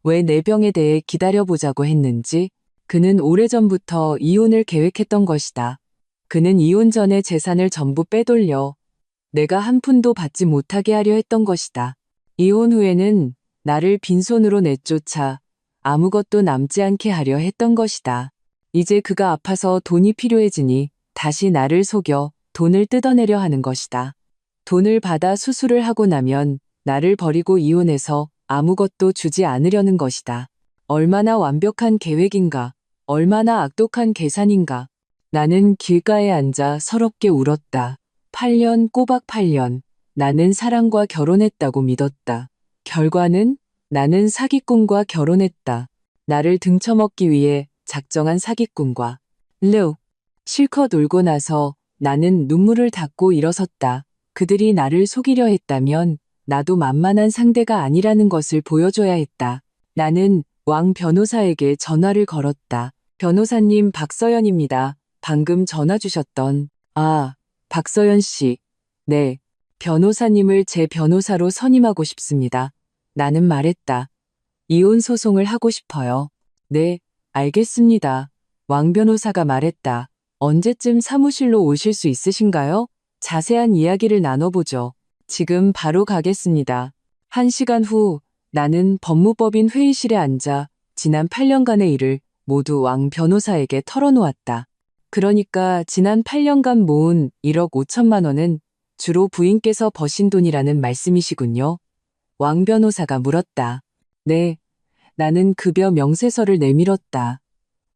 [SPEAKER 1] 왜 내 병에 대해 기다려보자고 했는지, 그는 오래전부터 이혼을 계획했던 것이다. 그는 이혼 전에 재산을 전부 빼돌려 내가 한 푼도 받지 못하게 하려 했던 것이다. 이혼 후에는 나를 빈손으로 내쫓아 아무것도 남지 않게 하려 했던 것이다. 이제 그가 아파서 돈이 필요해지니 다시 나를 속여 돈을 뜯어내려 하는 것이다. 돈을 받아 수술을 하고 나면 나를 버리고 이혼해서 아무것도 주지 않으려는 것이다. 얼마나 완벽한 계획인가, 얼마나 악독한 계산인가. 나는 길가에 앉아 서럽게 울었다. 8년, 꼬박 8년. 나는 사랑과 결혼했다고 믿었다. 결과는 나는 사기꾼과 결혼했다. 나를 등쳐먹기 위해 작정한 사기꾼과. 실컷 울고 나서 나는 눈물을 닦고 일어섰다. 그들이 나를 속이려 했다면 나도 만만한 상대가 아니라는 것을 보여줘야 했다. 나는 왕 변호사에게 전화를 걸었다. 변호사님, 박서연입니다. 방금 전화 주셨던. 아, 박서연 씨. 네. 변호사님을 제 변호사로 선임하고 싶습니다. 나는 말했다. 이혼 소송을 하고 싶어요. 네, 알겠습니다. 왕 변호사가 말했다. 언제쯤 사무실로 오실 수 있으신가요? 자세한 이야기를 나눠보죠. 지금 바로 가겠습니다. 1시간 후 나는 법무법인 회의실에 앉아 지난 8년간의 일을 모두 왕 변호사에게 털어놓았다. 그러니까 지난 8년간 모은 1억 5천만 원은 주로 부인께서 버신 돈이라는 말씀이시군요. 왕 변호사가 물었다. 네, 나는 급여 명세서를 내밀었다.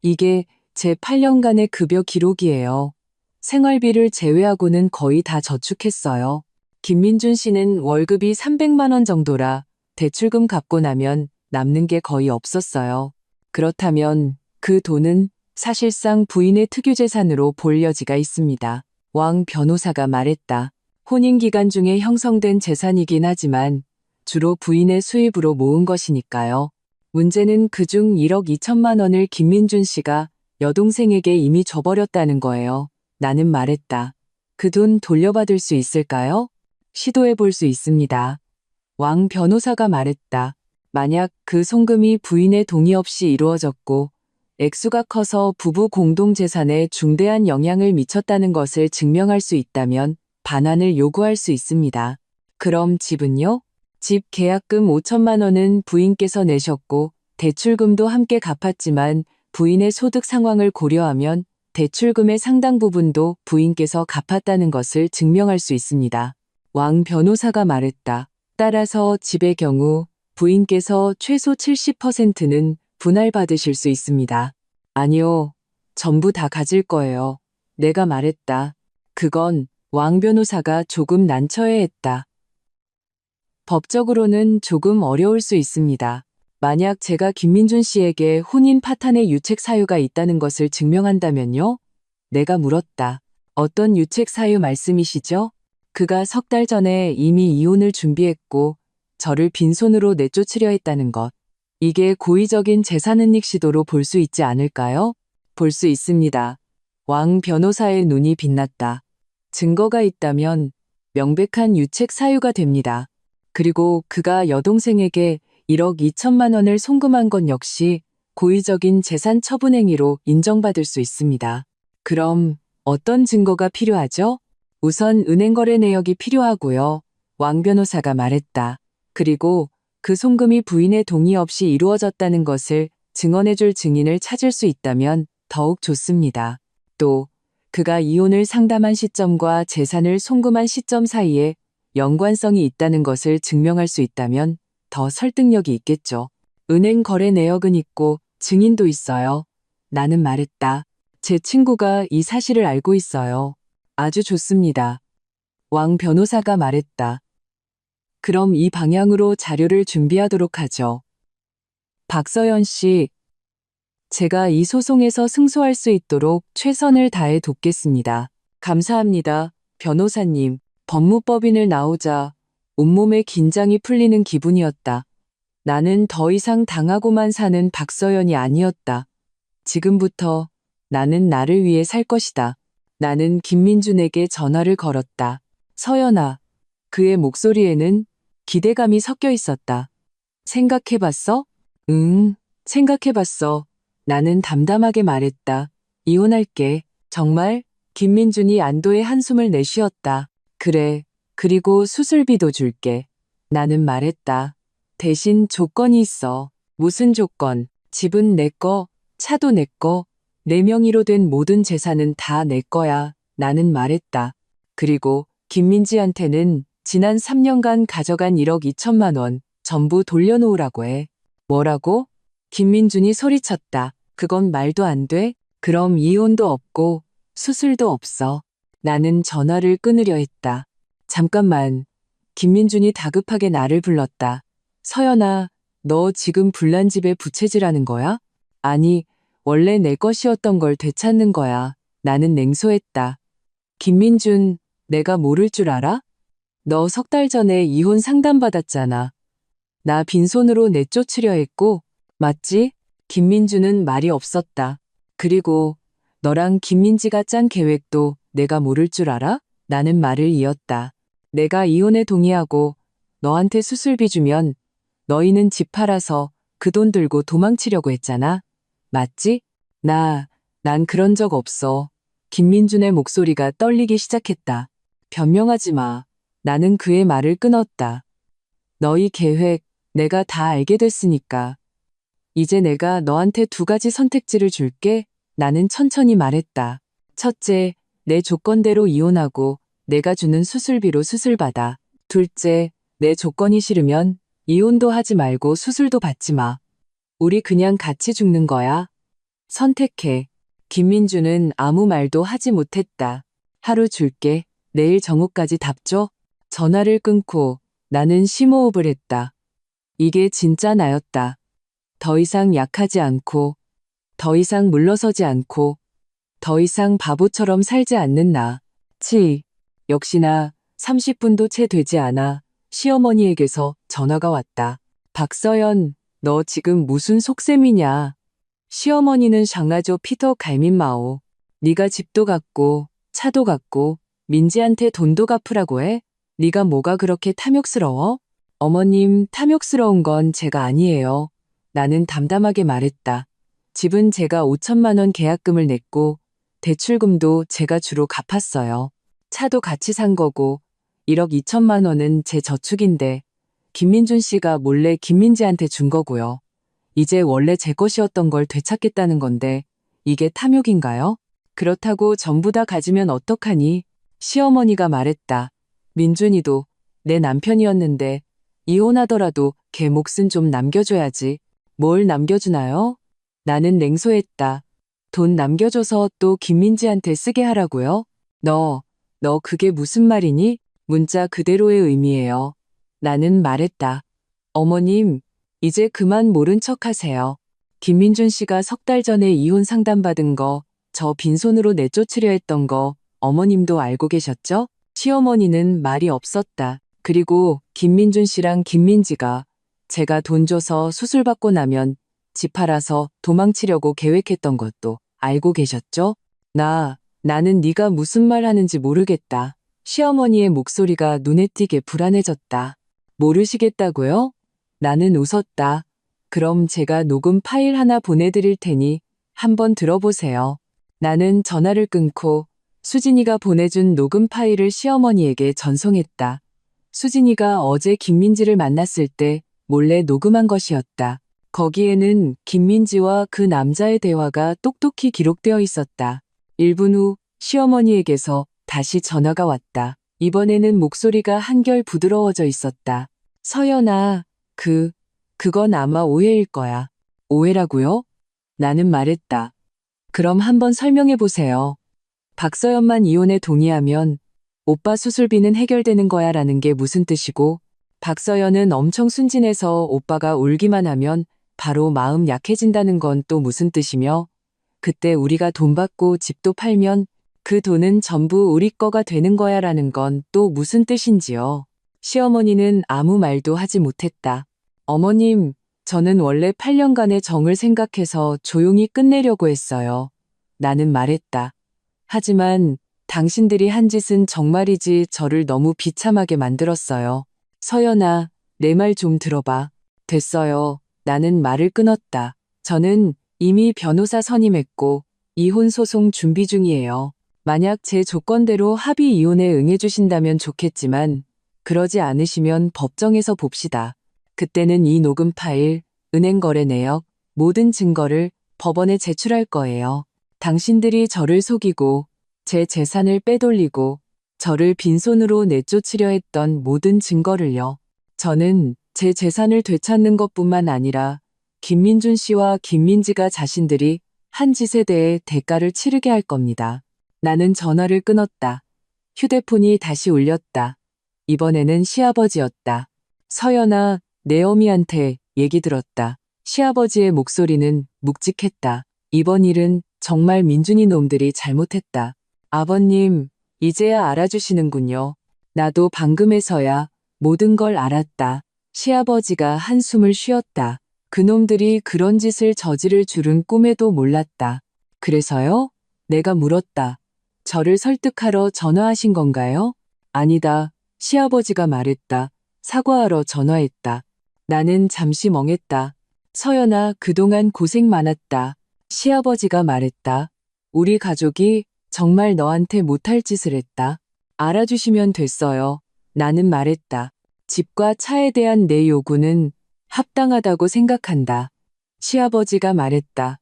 [SPEAKER 1] 이게 제 8년간의 급여 기록이에요. 생활비를 제외하고는 거의 다 저축했어요. 김민준 씨는 월급이 300만 원 정도라 대출금 갚고 나면 남는 게 거의 없었어요. 그렇다면 그 돈은 사실상 부인의 특유재산으로 볼 여지가 있습니다. 왕 변호사가 말했다. 혼인 기간 중에 형성된 재산이긴 하지만 주로 부인의 수입으로 모은 것이니까요. 문제는 그중 1억 2천만 원을 김민준 씨가 여동생에게 이미 줘버렸다는 거예요. 나는 말했다. 그 돈 돌려받을 수 있을까요? 시도해 볼 수 있습니다. 왕 변호사가 말했다. 만약 그 송금이 부인의 동의 없이 이루어졌고 액수가 커서 부부 공동재산에 중대한 영향을 미쳤다는 것을 증명할 수 있다면 반환을 요구할 수 있습니다. 그럼 집은요? 집 계약금 5천만 원은 부인께서 내셨고 대출금도 함께 갚았지만 부인의 소득 상황을 고려하면 대출금의 상당 부분도 부인께서 갚았다는 것을 증명할 수 있습니다. 왕 변호사가 말했다. 따라서 집의 경우 부인께서 최소 70%는 분할받으실 수 있습니다. 아니요. 전부 다 가질 거예요. 내가 말했다. 그건 왕 변호사가 조금 난처해했다. 법적으로는 조금 어려울 수 있습니다. 만약 제가 김민준 씨에게 혼인 파탄의 유책 사유가 있다는 것을 증명한다면요? 내가 물었다. 어떤 유책 사유 말씀이시죠? 그가 석 달 전에 이미 이혼을 준비했고 저를 빈손으로 내쫓으려 했다는 것. 이게 고의적인 재산은닉 시도로 볼 수 있지 않을까요? 볼 수 있습니다. 왕 변호사의 눈이 빛났다. 증거가 있다면 명백한 유책 사유가 됩니다. 그리고 그가 여동생에게 1억 2천만 원을 송금한 건 역시 고의적인 재산 처분 행위로 인정받을 수 있습니다. 그럼 어떤 증거가 필요하죠? 우선 은행 거래 내역이 필요하고요. 왕 변호사가 말했다. 그리고 그 송금이 부인의 동의 없이 이루어졌다는 것을 증언해줄 증인을 찾을 수 있다면 더욱 좋습니다. 또 그가 이혼을 상담한 시점과 재산을 송금한 시점 사이에 연관성이 있다는 것을 증명할 수 있다면 더 설득력이 있겠죠. 은행 거래 내역은 있고 증인도 있어요. 나는 말했다. 제 친구가 이 사실을 알고 있어요. 아주 좋습니다. 왕 변호사가 말했다. 그럼 이 방향으로 자료를 준비하도록 하죠. 박서연 씨, 제가 이 소송에서 승소할 수 있도록 최선을 다해 돕겠습니다. 감사합니다, 변호사님. 법무법인을 나오자 온몸에 긴장이 풀리는 기분이었다. 나는 더 이상 당하고만 사는 박서연이 아니었다. 지금부터 나는 나를 위해 살 것이다. 나는 김민준에게 전화를 걸었다. 서연아. 그의 목소리에는 기대감이 섞여 있었다. 생각해봤어? 응, 생각해봤어. 나는 담담하게 말했다. 이혼할게. 정말? 김민준이 안도의 한숨을 내쉬었다. 그래. 그리고 수술비도 줄게. 나는 말했다. 대신 조건이 있어. 무슨 조건? 집은 내 거, 차도 내 거, 내 명의로 된 모든 재산은 다 내 거야. 나는 말했다. 그리고 김민지한테는 지난 3년간 가져간 1억 2천만 원 전부 돌려놓으라고 해. 뭐라고? 김민준이 소리쳤다. 그건 말도 안 돼? 그럼 이혼도 없고 수술도 없어. 나는 전화를 끊으려 했다. 잠깐만. 김민준이 다급하게 나를 불렀다. 서연아, 너 지금 불난 집에 부채질하는 거야? 아니, 원래 내 것이었던 걸 되찾는 거야. 나는 냉소했다. 김민준, 내가 모를 줄 알아? 너 석 달 전에 이혼 상담받았잖아. 나 빈손으로 내쫓으려 했고, 맞지? 김민준은 말이 없었다. 그리고 너랑 김민지가 짠 계획도 내가 모를 줄 알아? 나는 말을 이었다. 내가 이혼에 동의하고 너한테 수술비 주면 너희는 집 팔아서 그 돈 들고 도망치려고 했잖아. 맞지? 난 그런 적 없어. 김민준의 목소리가 떨리기 시작했다. 변명하지 마. 나는 그의 말을 끊었다. 너희 계획 내가 다 알게 됐으니까. 이제 내가 너한테 2가지 선택지를 줄게. 나는 천천히 말했다. 첫째, 내 조건대로 이혼하고 내가 주는 수술비로 수술받아. 둘째, 내 조건이 싫으면 이혼도 하지 말고 수술도 받지 마. 우리 그냥 같이 죽는 거야. 선택해. 김민주는 아무 말도 하지 못했다. 하루 줄게. 내일 정오까지 답 줘. 전화를 끊고 나는 심호흡을 했다. 이게 진짜 나였다. 더 이상 약하지 않고, 더 이상 물러서지 않고, 더 이상 바보처럼 살지 않는 나. 역시나 30분도 채 되지 않아 시어머니에게서 전화가 왔다. 박서연, 너 지금 무슨 속셈이냐? 시어머니는 장라조 피터 갈민마오. 네가 집도 갖고 차도 갖고 민지한테 돈도 갚으라고 해? 네가 뭐가 그렇게 탐욕스러워? 어머님, 탐욕스러운 건 제가 아니에요. 나는 담담하게 말했다. 집은 제가 5천만 원 계약금을 냈고 대출금도 제가 주로 갚았어요. 차도 같이 산 거고 1억 2천만 원은 제 저축인데 김민준 씨가 몰래 김민지한테 준 거고요. 이제 원래 제 것이었던 걸 되찾겠다는 건데 이게 탐욕인가요? 그렇다고 전부 다 가지면 어떡하니? 시어머니가 말했다. 민준이도 내 남편이었는데 이혼하더라도 걔 몫은 좀 남겨줘야지. 뭘 남겨주나요? 나는 냉소했다. 돈 남겨줘서 또 김민지한테 쓰게 하라고요? 너 그게 무슨 말이니? 문자 그대로의 의미예요. 나는 말했다. 어머님, 이제 그만 모른 척 하세요. 김민준 씨가 석 달 전에 이혼 상담받은 거, 저 빈손으로 내쫓으려 했던 거, 어머님도 알고 계셨죠? 시어머니는 말이 없었다. 그리고 김민준 씨랑 김민지가 제가 돈 줘서 수술 받고 나면 집 팔아서 도망치려고 계획했던 것도 알고 계셨죠? 나는 네가 무슨 말 하는지 모르겠다. 시어머니의 목소리가 눈에 띄게 불안해졌다. 모르시겠다고요? 나는 웃었다. 그럼 제가 녹음 파일 하나 보내드릴 테니 한번 들어보세요. 나는 전화를 끊고 수진이가 보내준 녹음 파일을 시어머니에게 전송했다. 수진이가 어제 김민지를 만났을 때 몰래 녹음한 것이었다. 거기에는 김민지와 그 남자의 대화가 똑똑히 기록되어 있었다. 1분 후 시어머니에게서 다시 전화가 왔다. 이번에는 목소리가 한결 부드러워져 있었다. 서연아, 그건 아마 오해일 거야. 오해라고요? 나는 말했다. 그럼 한번 설명해 보세요. 박서연만 이혼에 동의하면 오빠 수술비는 해결되는 거야 라는 게 무슨 뜻이고, 박서연은 엄청 순진해서 오빠가 울기만 하면 바로 마음 약해진다는 건 또 무슨 뜻이며, 그때 우리가 돈 받고 집도 팔면 그 돈은 전부 우리 거가 되는 거야 라는 건 또 무슨 뜻인지요. 시어머니는 아무 말도 하지 못했다. 어머님, 저는 원래 8년간의 정을 생각해서 조용히 끝내려고 했어요. 나는 말했다. 하지만 당신들이 한 짓은 정말이지 저를 너무 비참하게 만들었어요. 서연아, 내 말 좀 들어봐. 됐어요. 나는 말을 끊었다. 저는 이미 변호사 선임했고 이혼 소송 준비 중이에요. 만약 제 조건대로 합의 이혼에 응해주신다면 좋겠지만 그러지 않으시면 법정에서 봅시다. 그때는 이 녹음 파일, 은행 거래 내역, 모든 증거를 법원에 제출할 거예요. 당신들이 저를 속이고 제 재산을 빼돌리고 저를 빈손으로 내쫓으려 했던 모든 증거를요. 저는 제 재산을 되찾는 것뿐만 아니라 김민준 씨와 김민지가 자신들이 한 짓에 대해 대가를 치르게 할 겁니다. 나는 전화를 끊었다. 휴대폰이 다시 울렸다. 이번에는 시아버지였다. 서연아, 내 어미한테 얘기 들었다. 시아버지의 목소리는 묵직했다. 이번 일은 정말 민준이 놈들이 잘못했다. 아버님, 이제야 알아주시는군요. 나도 방금에서야 모든 걸 알았다. 시아버지가 한숨을 쉬었다. 그놈들이 그런 짓을 저지를 줄은 꿈에도 몰랐다. 그래서요? 내가 물었다. 저를 설득하러 전화하신 건가요? 아니다. 시아버지가 말했다. 사과하러 전화했다. 나는 잠시 멍했다. 서연아, 그동안 고생 많았다. 시아버지가 말했다. 우리 가족이 정말 너한테 못할 짓을 했다. 알아주시면 됐어요. 나는 말했다. 집과 차에 대한 내 요구는 합당하다고 생각한다. 시아버지가 말했다.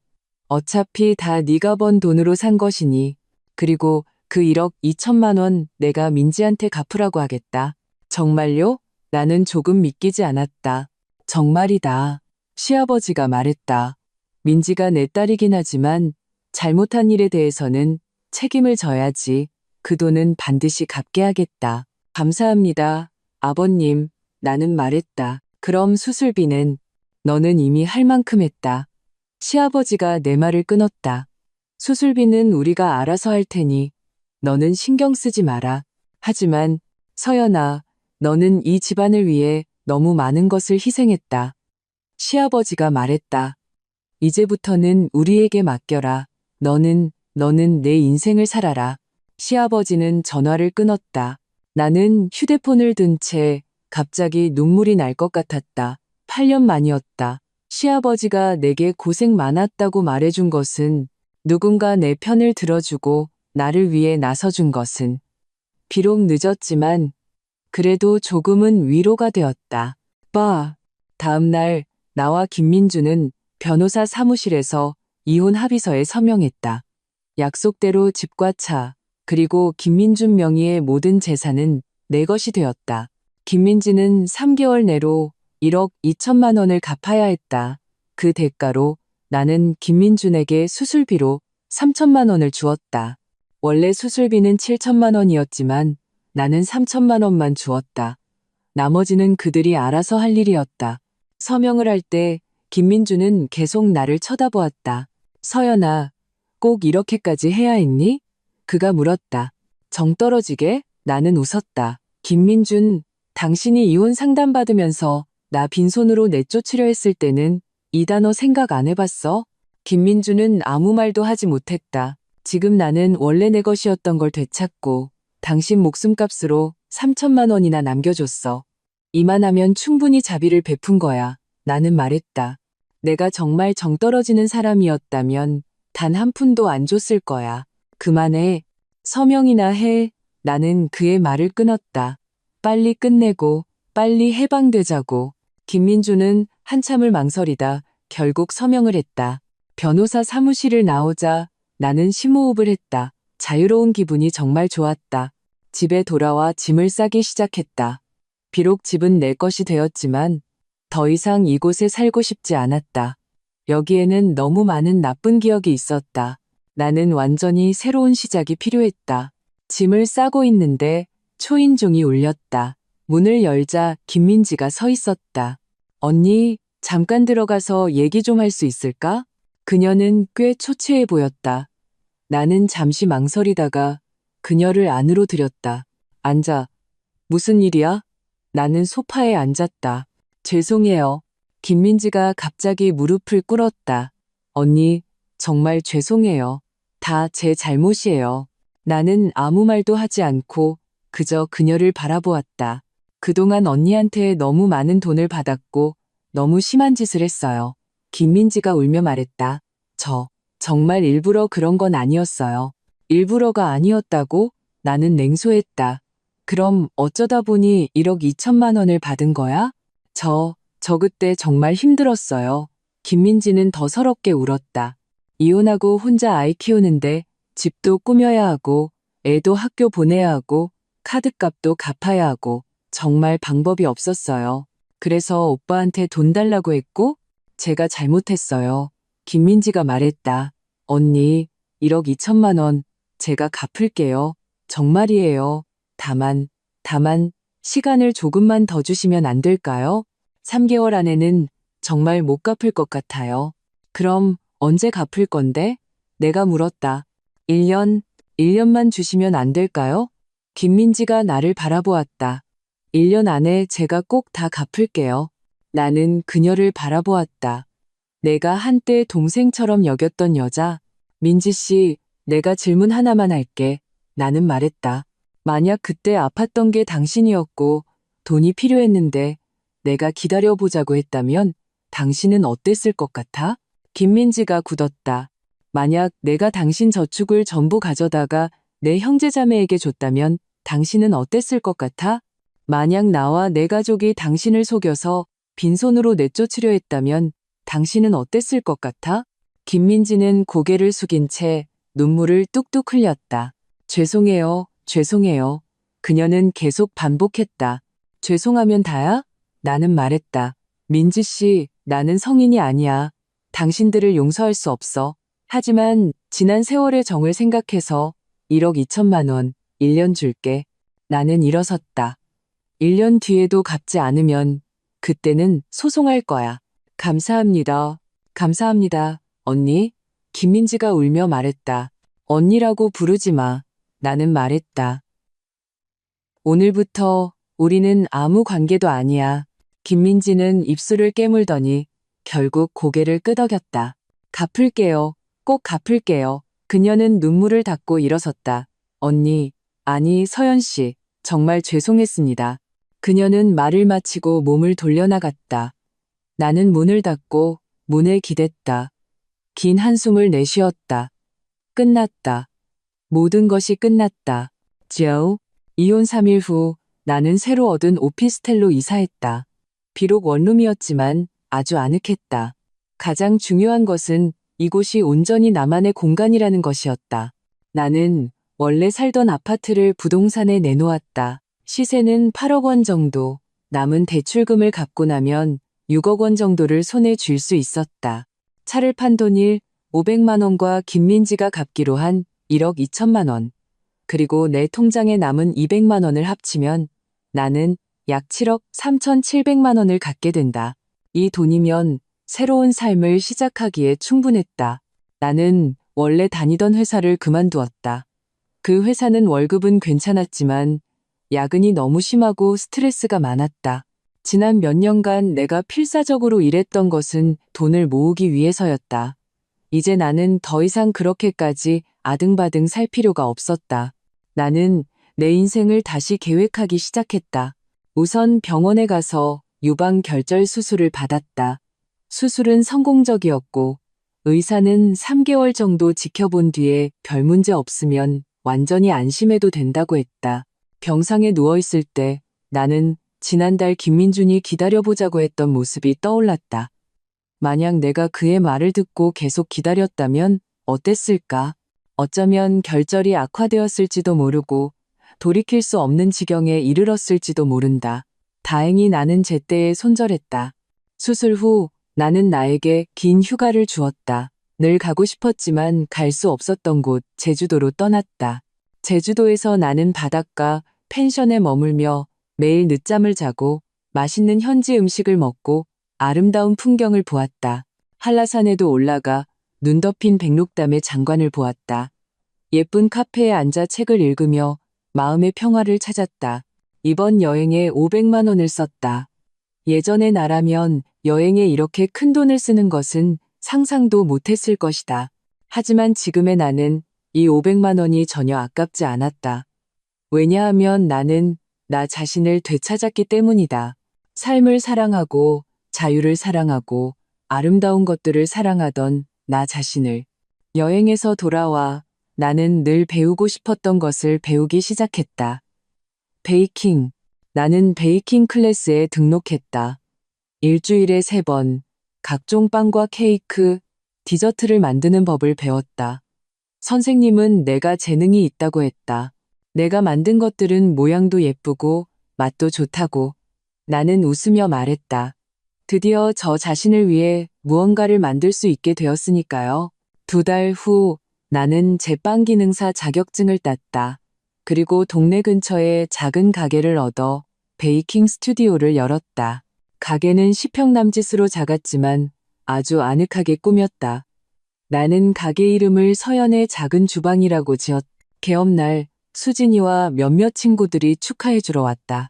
[SPEAKER 1] 어차피 다 네가 번 돈으로 산 것이니, 그리고 그 1억 2천만 원 내가 민지한테 갚으라고 하겠다. 정말요? 나는 조금 믿기지 않았다. 정말이다. 시아버지가 말했다. 민지가 내 딸이긴 하지만 잘못한 일에 대해서는 책임을 져야지. 그 돈은 반드시 갚게 하겠다. 감사합니다. 아버님, 나는 말했다. 그럼 수술비는? 너는 이미 할 만큼 했다. 시아버지가 내 말을 끊었다. 수술비는 우리가 알아서 할 테니 너는 신경 쓰지 마라. 하지만 서연아, 너는 이 집안을 위해 너무 많은 것을 희생했다. 시아버지가 말했다. 이제부터는 우리에게 맡겨라. 너는 내 인생을 살아라. 시아버지는 전화를 끊었다. 나는 휴대폰을 든 채 갑자기 눈물이 날 것 같았다. 8년 만이었다. 시아버지가 내게 고생 많았다고 말해준 것은, 누군가 내 편을 들어주고 나를 위해 나서준 것은 비록 늦었지만 그래도 조금은 위로가 되었다. 다음 날 나와 김민주는 변호사 사무실에서 이혼 합의서에 서명했다. 약속대로 집과 차, 그리고 김민준 명의의 모든 재산은 내 것이 되었다. 김민지는 3개월 내로 1억 2천만 원을 갚아야 했다. 그 대가로 나는 김민준에게 수술비로 3천만 원을 주었다. 원래 수술비는 7천만 원이었지만 나는 3천만 원만 주었다. 나머지는 그들이 알아서 할 일이었다. 서명을 할 때 김민주는 계속 나를 쳐다보았다. 서연아, 꼭 이렇게까지 해야 했니? 그가 물었다. 정 떨어지게 나는 웃었다. 김민준, 당신이 이혼 상담받으면서 나 빈손으로 내쫓으려 했을 때는 이 단어 생각 안 해봤어? 김민주는 아무 말도 하지 못했다. 지금 나는 원래 내 것이었던 걸 되찾고 당신 목숨값으로 3천만 원이나 남겨줬어. 이만하면 충분히 자비를 베푼 거야. 나는 말했다. 내가 정말 정 떨어지는 사람이었다면 단 한 푼도 안 줬을 거야. 그만해. 서명이나 해. 나는 그의 말을 끊었다. 빨리 끝내고 빨리 해방되자고. 김민주는 한참을 망설이다 결국 서명을 했다. 변호사 사무실을 나오자 나는 심호흡을 했다. 자유로운 기분이 정말 좋았다. 집에 돌아와 짐을 싸기 시작했다. 비록 집은 내 것이 되었지만 더 이상 이곳에 살고 싶지 않았다. 여기에는 너무 많은 나쁜 기억이 있었다. 나는 완전히 새로운 시작이 필요했다. 짐을 싸고 있는데 초인종이 울렸다. 문을 열자 김민지가 서 있었다. 언니, 잠깐 들어가서 얘기 좀 할 수 있을까? 그녀는 꽤 초췌해 보였다. 나는 잠시 망설이다가 그녀를 안으로 들였다. 앉아. 무슨 일이야? 나는 소파에 앉았다. 죄송해요. 김민지가 갑자기 무릎을 꿇었다. 언니, 정말 죄송해요. 다 제 잘못이에요. 나는 아무 말도 하지 않고 그저 그녀를 바라보았다. 그동안 언니한테 너무 많은 돈을 받았고 너무 심한 짓을 했어요. 김민지가 울며 말했다. 정말 일부러 그런 건 아니었어요. 일부러가 아니었다고? 나는 냉소했다. 그럼 어쩌다 보니 1억 2천만 원을 받은 거야? 저 그때 정말 힘들었어요. 김민지는 더 서럽게 울었다. 이혼하고 혼자 아이 키우는데 집도 꾸며야 하고 애도 학교 보내야 하고 카드값도 갚아야 하고 정말 방법이 없었어요. 그래서 오빠한테 돈 달라고 했고 제가 잘못했어요. 김민지가 말했다. 언니, 1억 2천만 원 제가 갚을게요. 정말이에요. 다만 시간을 조금만 더 주시면 안 될까요? 3개월 안에는 정말 못 갚을 것 같아요. 그럼 언제 갚을 건데? 내가 물었다. 1년만 주시면 안 될까요? 김민지가 나를 바라보았다. 1년 안에 제가 꼭 다 갚을게요. 나는 그녀를 바라보았다. 내가 한때 동생처럼 여겼던 여자. 민지 씨, 내가 질문 하나만 할게. 나는 말했다. 만약 그때 아팠던 게 당신이었고 돈이 필요했는데 내가 기다려보자고 했다면 당신은 어땠을 것 같아? 김민지가 굳었다. 만약 내가 당신 저축을 전부 가져다가 내 형제자매에게 줬다면 당신은 어땠을 것 같아? 만약 나와 내 가족이 당신을 속여서 빈손으로 내쫓으려 했다면 당신은 어땠을 것 같아? 김민지는 고개를 숙인 채 눈물을 뚝뚝 흘렸다. 죄송해요. 그녀는 계속 반복했다. 죄송하면 다야? 나는 말했다. 민지 씨, 나는 성인이 아니야. 당신들을 용서할 수 없어. 하지만 지난 세월의 정을 생각해서 1억 2천만 원 1년 줄게. 나는 일어섰다. 1년 뒤에도 갚지 않으면 그때는 소송할 거야. 감사합니다. 언니. 김민지가 울며 말했다. 언니라고 부르지 마. 나는 말했다. 오늘부터 우리는 아무 관계도 아니야. 김민지는 입술을 깨물더니 결국 고개를 끄덕였다. 갚을게요. 꼭 갚을게요. 그녀는 눈물을 닦고 일어섰다. 언니, 아니 서연 씨, 정말 죄송했습니다. 그녀는 말을 마치고 몸을 돌려나갔다. 나는 문을 닫고 문에 기댔다. 긴 한숨을 내쉬었다. 끝났다. 모든 것이 끝났다. 이혼 3일 후 나는 새로 얻은 오피스텔로 이사했다. 비록 원룸이었지만 아주 아늑했다. 가장 중요한 것은 이곳이 온전히 나만의 공간이라는 것이었다. 나는 원래 살던 아파트를 부동산에 내놓았다. 시세는 8억 원 정도, 남은 대출금을 갚고 나면 6억 원 정도를 손에 쥘 수 있었다. 차를 판 돈 500만 원과 김민지가 갚기로 한 1억 2천만 원, 그리고 내 통장에 남은 200만 원을 합치면 나는 약 7억 3,700만 원을 갖게 된다. 이 돈이면 새로운 삶을 시작하기에 충분했다. 나는 원래 다니던 회사를 그만두었다. 그 회사는 월급은 괜찮았지만 야근이 너무 심하고 스트레스가 많았다. 지난 몇 년간 내가 필사적으로 일했던 것은 돈을 모으기 위해서였다. 이제 나는 더 이상 그렇게까지 아등바등 살 필요가 없었다. 나는 내 인생을 다시 계획하기 시작했다. 우선 병원에 가서 유방결절 수술을 받았다. 수술은 성공적이었고 의사는 3개월 정도 지켜본 뒤에 별 문제 없으면 완전히 안심해도 된다고 했다. 병상에 누워있을 때 나는 지난달 김민준이 기다려보자고 했던 모습이 떠올랐다. 만약 내가 그의 말을 듣고 계속 기다렸다면 어땠을까? 어쩌면 결절이 악화되었을지도 모르고 돌이킬 수 없는 지경에 이르렀을지도 모른다. 다행히 나는 제때에 손절했다. 수술 후 나는 나에게 긴 휴가를 주었다. 늘 가고 싶었지만 갈 수 없었던 곳 제주도로 떠났다. 제주도에서 나는 바닷가 펜션에 머물며 매일 늦잠을 자고 맛있는 현지 음식을 먹고 아름다운 풍경을 보았다. 한라산에도 올라가 눈 덮인 백록담의 장관을 보았다. 예쁜 카페에 앉아 책을 읽으며 마음의 평화를 찾았다. 이번 여행에 500만 원을 썼다. 예전의 나라면 여행에 이렇게 큰 돈을 쓰는 것은 상상도 못했을 것이다. 하지만 지금의 나는 이 500만 원이 전혀 아깝지 않았다. 왜냐하면 나는 나 자신을 되찾았기 때문이다. 삶을 사랑하고 자유를 사랑하고 아름다운 것들을 사랑하던 나 자신을. 여행에서 돌아와 나는 늘 배우고 싶었던 것을 배우기 시작했다. 베이킹. 나는 베이킹 클래스에 등록했다. 일주일에 3번 각종 빵과 케이크, 디저트를 만드는 법을 배웠다. 선생님은 내가 재능이 있다고 했다. 내가 만든 것들은 모양도 예쁘고 맛도 좋다고. 나는 웃으며 말했다. 드디어 저 자신을 위해 무언가를 만들 수 있게 되었으니까요. 2달 후 나는 제빵 기능사 자격증을 땄다. 그리고 동네 근처에 작은 가게를 얻어 베이킹 스튜디오를 열었다. 가게는 10평 남짓으로 작았지만 아주 아늑하게 꾸몄다. 나는 가게 이름을 서연의 작은 주방이라고 지었다. 개업날 수진이와 몇몇 친구들이 축하해주러 왔다.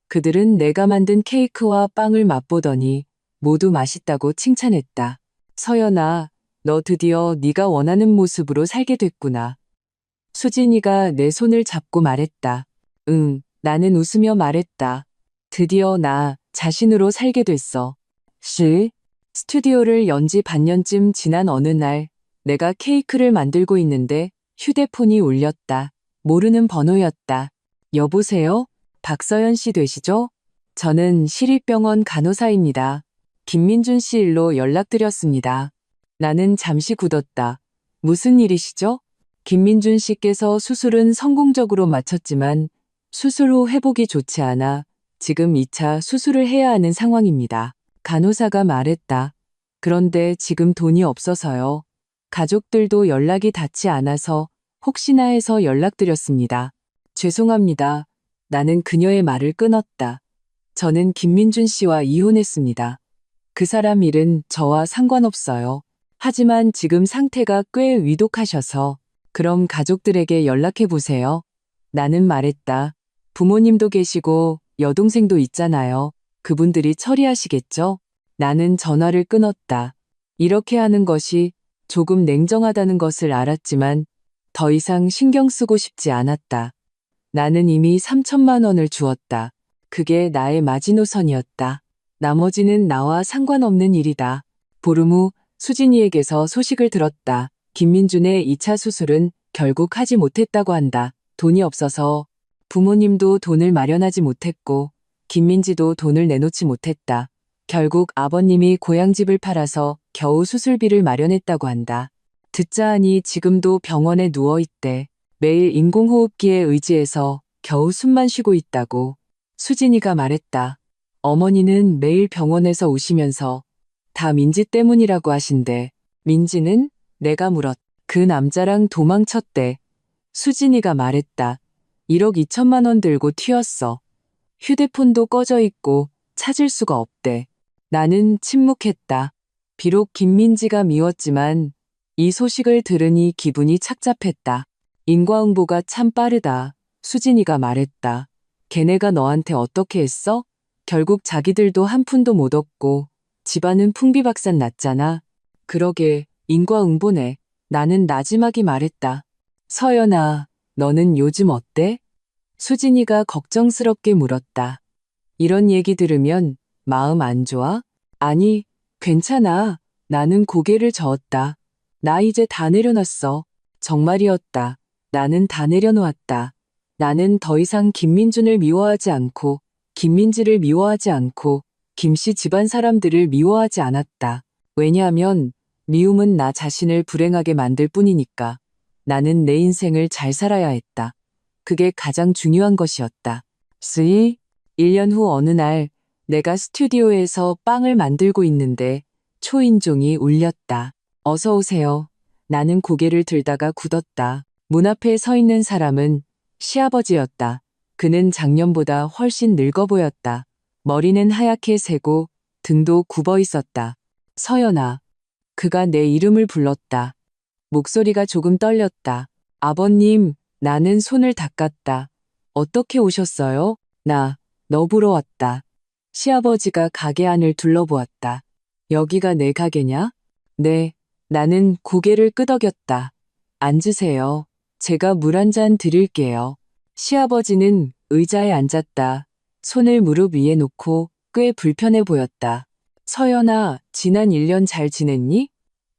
[SPEAKER 1] 그들은 내가 만든 케이크와 빵을 맛보더니 모두 맛있다고 칭찬했다. 서연아, 너 드디어 네가 원하는 모습으로 살게 됐구나. 수진이가 내 손을 잡고 말했다. 응, 나는 웃으며 말했다. 드디어 나 자신으로 살게 됐어. 스튜디오를 연 지 반년쯤 지난 어느 날 내가 케이크를 만들고 있는데 휴대폰이 울렸다. 모르는 번호였다. 여보세요? 박서연 씨 되시죠? 저는 시립병원 간호사입니다. 김민준 씨 일로 연락드렸습니다. 나는 잠시 굳었다. 무슨 일이시죠? 김민준 씨께서 수술은 성공적으로 마쳤지만 수술 후 회복이 좋지 않아 지금 2차 수술을 해야 하는 상황입니다. 간호사가 말했다. 그런데 지금 돈이 없어서요. 가족들도 연락이 닿지 않아서 혹시나 해서 연락드렸습니다. 죄송합니다. 나는 그녀의 말을 끊었다. 저는 김민준 씨와 이혼했습니다. 그 사람 일은 저와 상관없어요. 하지만 지금 상태가 꽤 위독하셔서 그럼 가족들에게 연락해 보세요. 나는 말했다. 부모님도 계시고 여동생도 있잖아요. 그분들이 처리하시겠죠? 나는 전화를 끊었다. 이렇게 하는 것이 조금 냉정하다는 것을 알았지만 더 이상 신경 쓰고 싶지 않았다. 나는 이미 3천만 원을 주었다. 그게 나의 마지노선이었다. 나머지는 나와 상관없는 일이다. 보름 후 수진이에게서 소식을 들었다. 김민준의 2차 수술은 결국 하지 못했다고 한다. 돈이 없어서 부모님도 돈을 마련하지 못했고 김민지도 돈을 내놓지 못했다. 결국 아버님이 고향집을 팔아서 겨우 수술비를 마련했다고 한다. 듣자 하니 지금도 병원에 누워있대. 매일 인공호흡기에 의지해서 겨우 숨만 쉬고 있다고. 수진이가 말했다. 어머니는 매일 병원에서 오시면서 다 민지 때문이라고 하신대. 민지는? 내가 물었. 그 남자랑 도망쳤대. 수진이가 말했다. 1억 2천만 원 들고 튀었어. 휴대폰도 꺼져 있고 찾을 수가 없대. 나는 침묵했다. 비록 김민지가 미웠지만 이 소식을 들으니 기분이 착잡했다. 인과응보가 참 빠르다. 수진이가 말했다. 걔네가 너한테 어떻게 했어? 결국 자기들도 한 푼도 못 얻고 집안은 풍비박산 났잖아. 그러게 인과응보네. 나는 나지막이 말했다. 서연아, 너는 요즘 어때? 수진이가 걱정스럽게 물었다. 이런 얘기 들으면 마음 안 좋아? 아니, 괜찮아. 나는 고개를 저었다. 나 이제 다 내려놨어. 정말이었다. 나는 다 내려놓았다. 나는 더 이상 김민준을 미워하지 않고 김민지를 미워하지 않고 김씨 집안 사람들을 미워하지 않았다. 왜냐하면 미움은 나 자신을 불행하게 만들 뿐이니까. 나는 내 인생을 잘 살아야 했다. 그게 가장 중요한 것이었다. 1년 후 어느 날 내가 스튜디오에서 빵을 만들고 있는데 초인종이 울렸다. 어서 오세요. 나는 고개를 들다가 굳었다. 문 앞에 서 있는 사람은 시아버지였다. 그는 작년보다 훨씬 늙어 보였다. 머리는 하얗게 새고 등도 굽어 있었다. 서연아. 그가 내 이름을 불렀다. 목소리가 조금 떨렸다. 아버님, 나는 손을 닦았다. 어떻게 오셨어요? 너 보러 왔다. 시아버지가 가게 안을 둘러보았다. 여기가 내 가게냐? 네. 나는 고개를 끄덕였다. 앉으세요. 제가 물 한 잔 드릴게요. 시아버지는 의자에 앉았다. 손을 무릎 위에 놓고 꽤 불편해 보였다. 서연아, 지난 1년 잘 지냈니?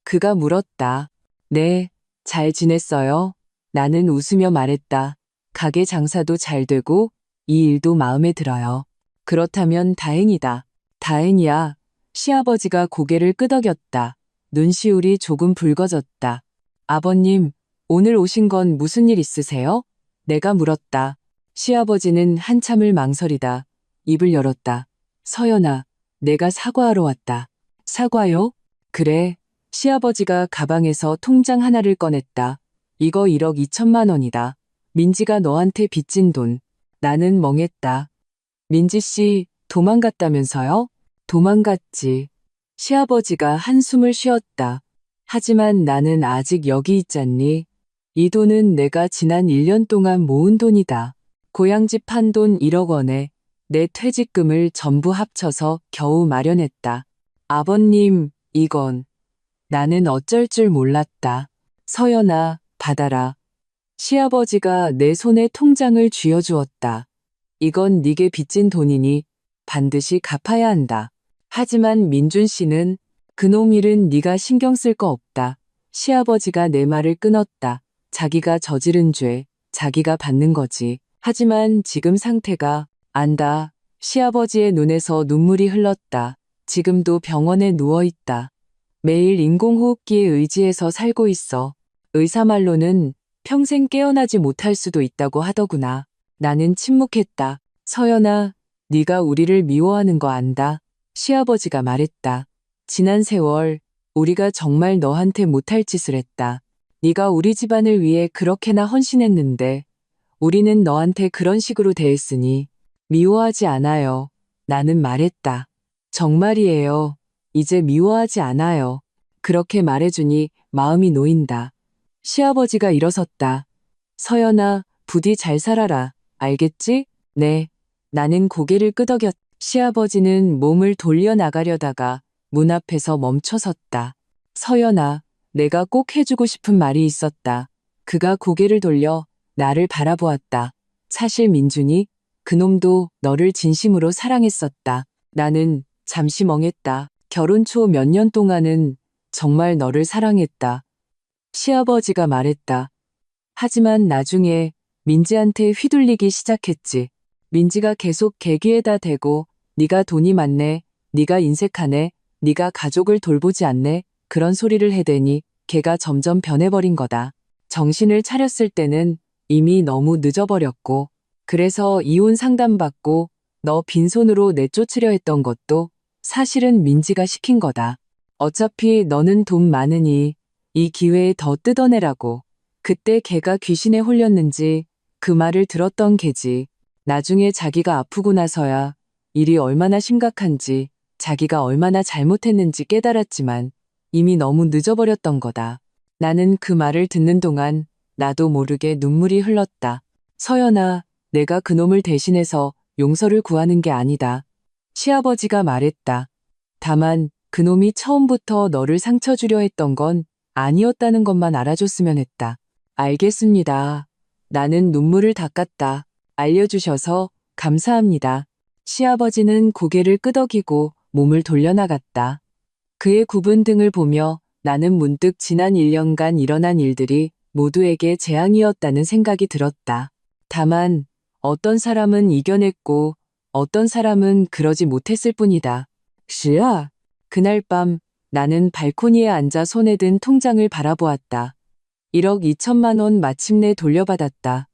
[SPEAKER 1] 그가 물었다. 네, 잘 지냈어요. 나는 웃으며 말했다. 가게 장사도 잘 되고 이 일도 마음에 들어요. 그렇다면 다행이다. 다행이야. 시아버지가 고개를 끄덕였다. 눈시울이 조금 붉어졌다. 아버님, 오늘 오신 건 무슨 일 있으세요? 내가 물었다. 시아버지는 한참을 망설이다. 입을 열었다. 서연아, 내가 사과하러 왔다. 사과요? 그래. 시아버지가 가방에서 통장 하나를 꺼냈다. 이거 1억 2천만 원이다. 민지가 너한테 빚진 돈. 나는 멍했다. 민지 씨, 도망갔다면서요? 도망갔지. 시아버지가 한숨을 쉬었다. 하지만 나는 아직 여기 있잖니. 이 돈은 내가 지난 1년 동안 모은 돈이다. 고향집 판 돈 1억 원에 내 퇴직금을 전부 합쳐서 겨우 마련했다. 아버님, 이건. 나는 어쩔 줄 몰랐다. 서연아, 받아라. 시아버지가 내 손에 통장을 쥐어주었다. 이건 네게 빚진 돈이니 반드시 갚아야 한다. 하지만 민준 씨는 그놈 일은 네가 신경 쓸 거 없다. 시아버지가 내 말을 끊었다. 자기가 저지른 죄, 자기가 받는 거지. 하지만 지금 상태가 안다. 시아버지의 눈에서 눈물이 흘렀다. 지금도 병원에 누워있다. 매일 인공호흡기에 의지해서 살고 있어. 의사 말로는 평생 깨어나지 못할 수도 있다고 하더구나. 나는 침묵했다. 서연아, 네가 우리를 미워하는 거 안다. 시아버지가 말했다. 지난 세월 우리가 정말 너한테 못할 짓을 했다. 네가 우리 집안을 위해 그렇게나 헌신했는데 우리는 너한테 그런 식으로 대했으니 미워하지 않아요. 나는 말했다. 정말이에요. 이제 미워하지 않아요. 그렇게 말해주니 마음이 놓인다. 시아버지가 일어섰다. 서연아, 부디 잘 살아라. 알겠지? 네. 나는 고개를 끄덕였. 시아버지는 몸을 돌려 나가려다가 문 앞에서 멈춰섰다. 서연아, 내가 꼭 해주고 싶은 말이 있었다. 그가 고개를 돌려 나를 바라보았다. 사실 민준이 그놈도 너를 진심으로 사랑했었다. 나는 잠시 멍했다. 결혼 초 몇 년 동안은 정말 너를 사랑했다. 시아버지가 말했다. 하지만 나중에 민지한테 휘둘리기 시작했지. 민지가 계속 계기에다 대고 네가 돈이 많네, 네가 인색하네, 네가 가족을 돌보지 않네 그런 소리를 해대니 걔가 점점 변해버린 거다. 정신을 차렸을 때는 이미 너무 늦어버렸고 그래서 이혼 상담받고 너 빈손으로 내쫓으려 했던 것도 사실은 민지가 시킨 거다. 어차피 너는 돈 많으니 이 기회에 더 뜯어내라고. 그때 걔가 귀신에 홀렸는지 그 말을 들었던 걔지. 나중에 자기가 아프고 나서야 일이 얼마나 심각한지 자기가 얼마나 잘못했는지 깨달았지만 이미 너무 늦어버렸던 거다. 나는 그 말을 듣는 동안 나도 모르게 눈물이 흘렀다. 서연아, 내가 그놈을 대신해서 용서를 구하는 게 아니다. 시아버지가 말했다. 다만 그놈이 처음부터 너를 상처 주려 했던 건 아니었다는 것만 알아줬으면 했다. 알겠습니다. 나는 눈물을 닦았다. 알려주셔서 감사합니다. 시아버지는 고개를 끄덕이고 몸을 돌려나갔다. 그의 굽은 등을 보며 나는 문득 지난 1년간 일어난 일들이 모두에게 재앙이었다는 생각이 들었다. 다만 어떤 사람은 이겨냈고 어떤 사람은 그러지 못했을 뿐이다. 시아, 그날 밤 나는 발코니에 앉아 손에 든 통장을 바라보았다. 1억 2천만 원 마침내 돌려받았다.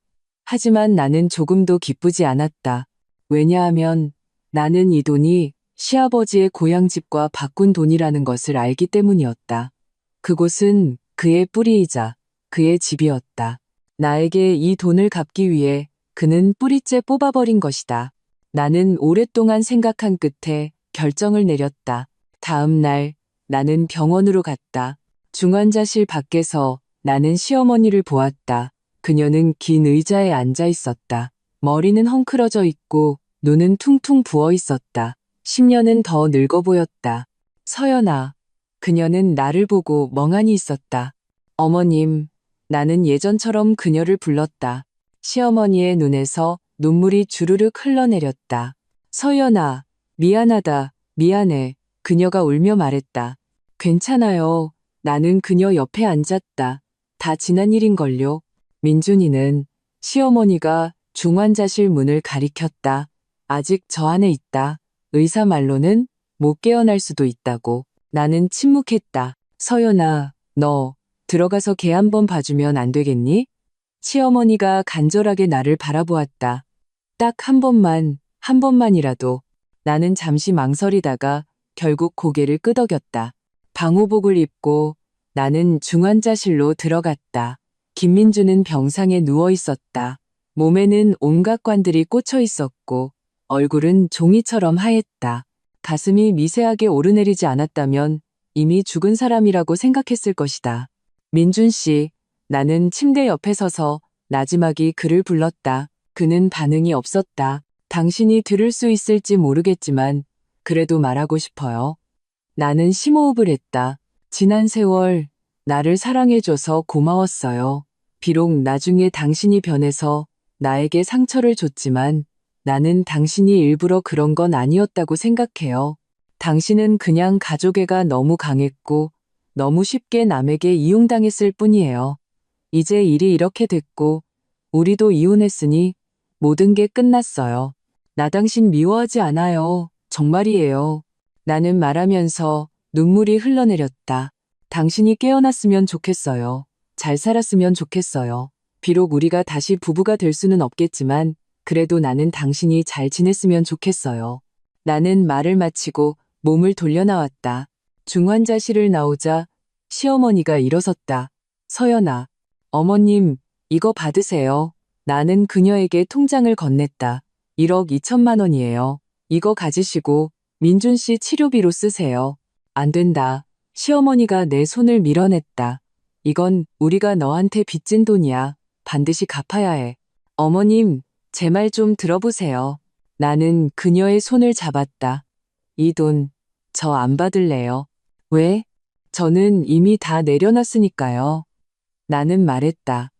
[SPEAKER 1] 하지만 나는 조금도 기쁘지 않았다. 왜냐하면 나는 이 돈이 시아버지의 고향집과 바꾼 돈이라는 것을 알기 때문이었다. 그곳은 그의 뿌리이자 그의 집이었다. 나에게 이 돈을 갚기 위해 그는 뿌리째 뽑아버린 것이다. 나는 오랫동안 생각한 끝에 결정을 내렸다. 다음 날 나는 병원으로 갔다. 중환자실 밖에서 나는 시어머니를 보았다. 그녀는 긴 의자에 앉아 있었다. 머리는 헝클어져 있고 눈은 퉁퉁 부어 있었다. 10년은 더 늙어 보였다. 서연아. 그녀는 나를 보고 멍하니 있었다. 어머님, 나는 예전처럼 그녀를 불렀다. 시어머니의 눈에서 눈물이 주르륵 흘러내렸다. 서연아, 미안하다, 미안해. 그녀가 울며 말했다. 괜찮아요. 나는 그녀 옆에 앉았다. 다 지난 일인걸요. 민준이는 시어머니가 중환자실 문을 가리켰다. 아직 저 안에 있다. 의사 말로는 못 깨어날 수도 있다고. 나는 침묵했다. 서연아, 너 들어가서 걔 한번 봐주면 안 되겠니? 시어머니가 간절하게 나를 바라보았다. 딱 한 번만, 한 번만이라도. 나는 잠시 망설이다가 결국 고개를 끄덕였다. 방호복을 입고 나는 중환자실로 들어갔다. 김민주는 병상에 누워 있었다. 몸에는 온갖 관들이 꽂혀 있었고 얼굴은 종이처럼 하였다. 가슴이 미세하게 오르내리지 않았다면 이미 죽은 사람이라고 생각했을 것이다. 민준 씨, 나는 침대 옆에 서서 나지막이 그를 불렀다. 그는 반응이 없었다. 당신이 들을 수 있을지 모르겠지만 그래도 말하고 싶어요. 나는 심호흡을 했다. 지난 세월 나를 사랑해줘서 고마웠어요. 비록 나중에 당신이 변해서 나에게 상처를 줬지만 나는 당신이 일부러 그런 건 아니었다고 생각해요. 당신은 그냥 가족애가 너무 강했고 너무 쉽게 남에게 이용당했을 뿐이에요. 이제 일이 이렇게 됐고 우리도 이혼했으니 모든 게 끝났어요. 나 당신 미워하지 않아요. 정말이에요. 나는 말하면서 눈물이 흘러내렸다. 당신이 깨어났으면 좋겠어요. 잘 살았으면 좋겠어요. 비록 우리가 다시 부부가 될 수는 없겠지만 그래도 나는 당신이 잘 지냈으면 좋겠어요. 나는 말을 마치고 몸을 돌려 나왔다. 중환자실을 나오자 시어머니가 일어섰다. 서연아, 어머님, 이거 받으세요. 나는 그녀에게 통장을 건넸다. 1억 2천만 원이에요. 이거 가지시고 민준 씨 치료비로 쓰세요. 안 된다. 시어머니가 내 손을 밀어냈다. 이건 우리가 너한테 빚진 돈이야. 반드시 갚아야 해. 어머님, 제 말 좀 들어보세요. 나는 그녀의 손을 잡았다. 이 돈, 저 안 받을래요. 왜? 저는 이미 다 내려놨으니까요. 나는 말했다.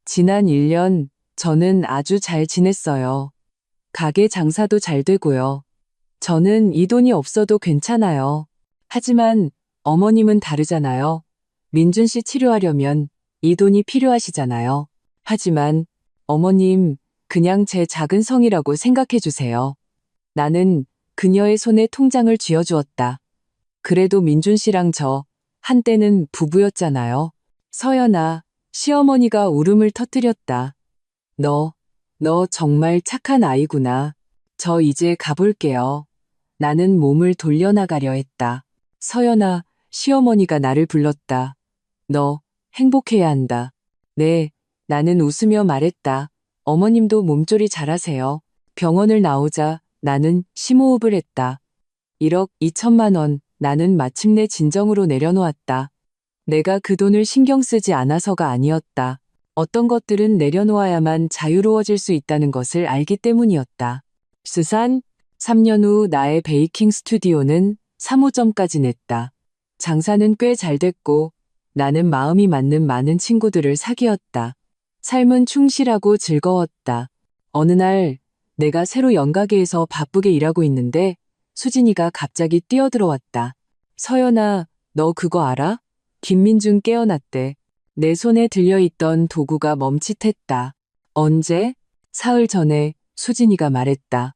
[SPEAKER 1] 지난 1년 저는 아주 잘 지냈어요. 가게 장사도 잘 되고요. 저는 이 돈이 없어도 괜찮아요. 하지만 어머님은 다르잖아요. 민준 씨 치료하려면 이 돈이 필요하시잖아요. 하지만 어머님, 그냥 제 작은 성이라고 생각해 주세요. 나는 그녀의 손에 통장을 쥐어주었다. 그래도 민준 씨랑 저 한때는 부부였잖아요. 서연아, 시어머니가 울음을 터뜨렸다. 너 너 정말 착한 아이구나. 저 이제 가볼게요. 나는 몸을 돌려나가려 했다. 서연아, 시어머니가 나를 불렀다. 너 행복해야 한다. 네, 나는 웃으며 말했다. 어머님도 몸조리 잘하세요. 병원을 나오자 나는 심호흡을 했다. 1억 2천만 원, 나는 마침내 진정으로 내려놓았다. 내가 그 돈을 신경 쓰지 않아서가 아니었다. 어떤 것들은 내려놓아야만 자유로워질 수 있다는 것을 알기 때문이었다. 수산, 3년 후 나의 베이킹 스튜디오는 3호점까지 냈다. 장사는 꽤 잘 됐고 나는 마음이 맞는 많은 친구들을 사귀었다. 삶은 충실하고 즐거웠다. 어느 날 내가 새로 연가게에서 바쁘게 일하고 있는데 수진이가 갑자기 뛰어들어왔다. 서연아, 너 그거 알아? 김민준 깨어났대. 내 손에 들려있던 도구가 멈칫했다. 언제? 사흘 전에 수진이가 말했다.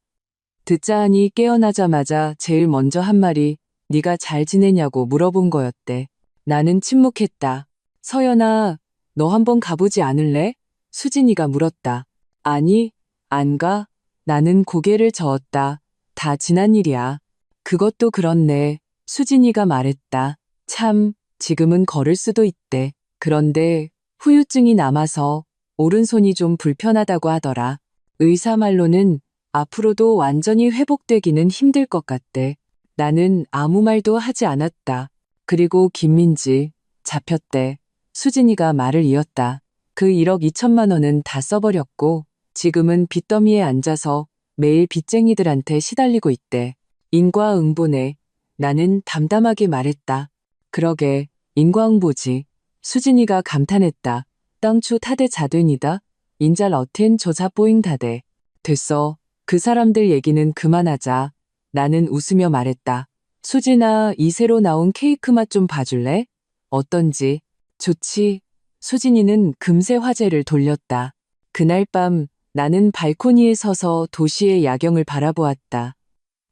[SPEAKER 1] 듣자 하니 깨어나자마자 제일 먼저 한 말이 네가 잘 지내냐고 물어본 거였대. 나는 침묵했다. 서연아, 너 한번 가보지 않을래? 수진이가 물었다. 아니, 안 가. 나는 고개를 저었다. 다 지난 일이야. 그것도 그렇네. 수진이가 말했다. 참, 지금은 걸을 수도 있대. 그런데 후유증이 남아서 오른손이 좀 불편하다고 하더라. 의사 말로는 앞으로도 완전히 회복되기는 힘들 것 같대. 나는 아무 말도 하지 않았다. 그리고 김민지, 잡혔대. 수진이가 말을 이었다. 그 1억 2천만 원은 다 써버렸고 지금은 빚더미에 앉아서 매일 빚쟁이들한테 시달리고 있대. 인과응보네. 나는 담담하게 말했다. 그러게, 인과응보지. 수진이가 감탄했다. 땅추 타대 자된이다. 인잘 어텐 조사 뽀잉 다대. 됐어. 그 사람들 얘기는 그만하자. 나는 웃으며 말했다. 수진아, 이 새로 나온 케이크 맛 좀 봐줄래? 어떤지. 좋지. 수진이는 금세 화제를 돌렸다. 그날 밤 나는 발코니에 서서 도시의 야경을 바라보았다.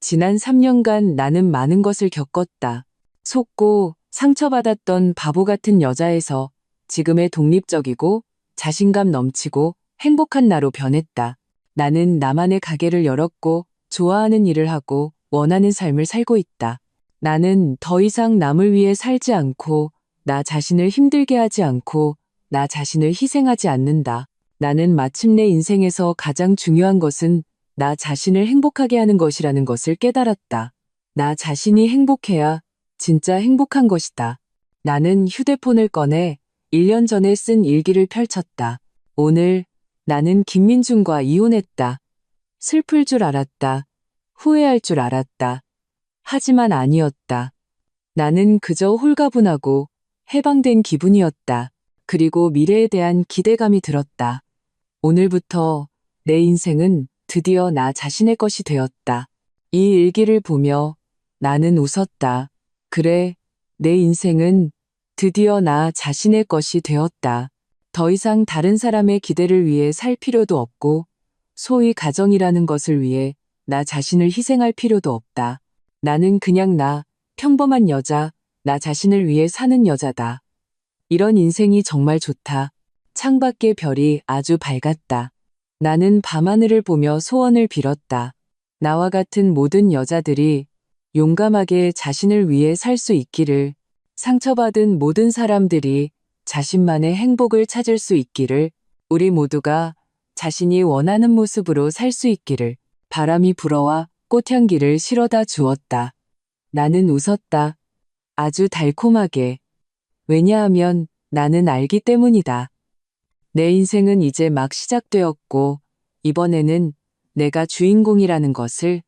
[SPEAKER 1] 지난 3년간 나는 많은 것을 겪었다. 속고 상처받았던 바보 같은 여자에서 지금의 독립적이고 자신감 넘치고 행복한 나로 변했다. 나는 나만의 가게를 열었고 좋아하는 일을 하고 원하는 삶을 살고 있다. 나는 더 이상 남을 위해 살지 않고 나 자신을 힘들게 하지 않고 나 자신을 희생하지 않는다. 나는 마침내 인생에서 가장 중요한 것은 나 자신을 행복하게 하는 것이라는 것을 깨달았다. 나 자신이 행복해야 진짜 행복한 것이다. 나는 휴대폰을 꺼내 1년 전에 쓴 일기를 펼쳤다. 오늘 나는 김민준과 이혼했다. 슬플 줄 알았다. 후회할 줄 알았다. 하지만 아니었다. 나는 그저 홀가분하고 해방된 기분이었다. 그리고 미래에 대한 기대감이 들었다. 오늘부터 내 인생은 드디어 나 자신의 것이 되었다. 이 일기를 보며 나는 웃었다. 그래, 내 인생은 드디어 나 자신의 것이 되었다. 더 이상 다른 사람의 기대를 위해 살 필요도 없고, 소위 가정이라는 것을 위해 나 자신을 희생할 필요도 없다. 나는 그냥 나, 평범한 여자, 나 자신을 위해 사는 여자다. 이런 인생이 정말 좋다. 창밖의 별이 아주 밝았다. 나는 밤하늘을 보며 소원을 빌었다. 나와 같은 모든 여자들이 용감하게 자신을 위해 살 수 있기를, 상처받은 모든 사람들이 자신만의 행복을 찾을 수 있기를, 우리 모두가 자신이 원하는 모습으로 살 수 있기를. 바람이 불어와 꽃향기를 실어다 주었다. 나는 웃었다. 아주 달콤하게. 왜냐하면 나는 알기 때문이다. 내 인생은 이제 막 시작되었고, 이번에는 내가 주인공이라는 것을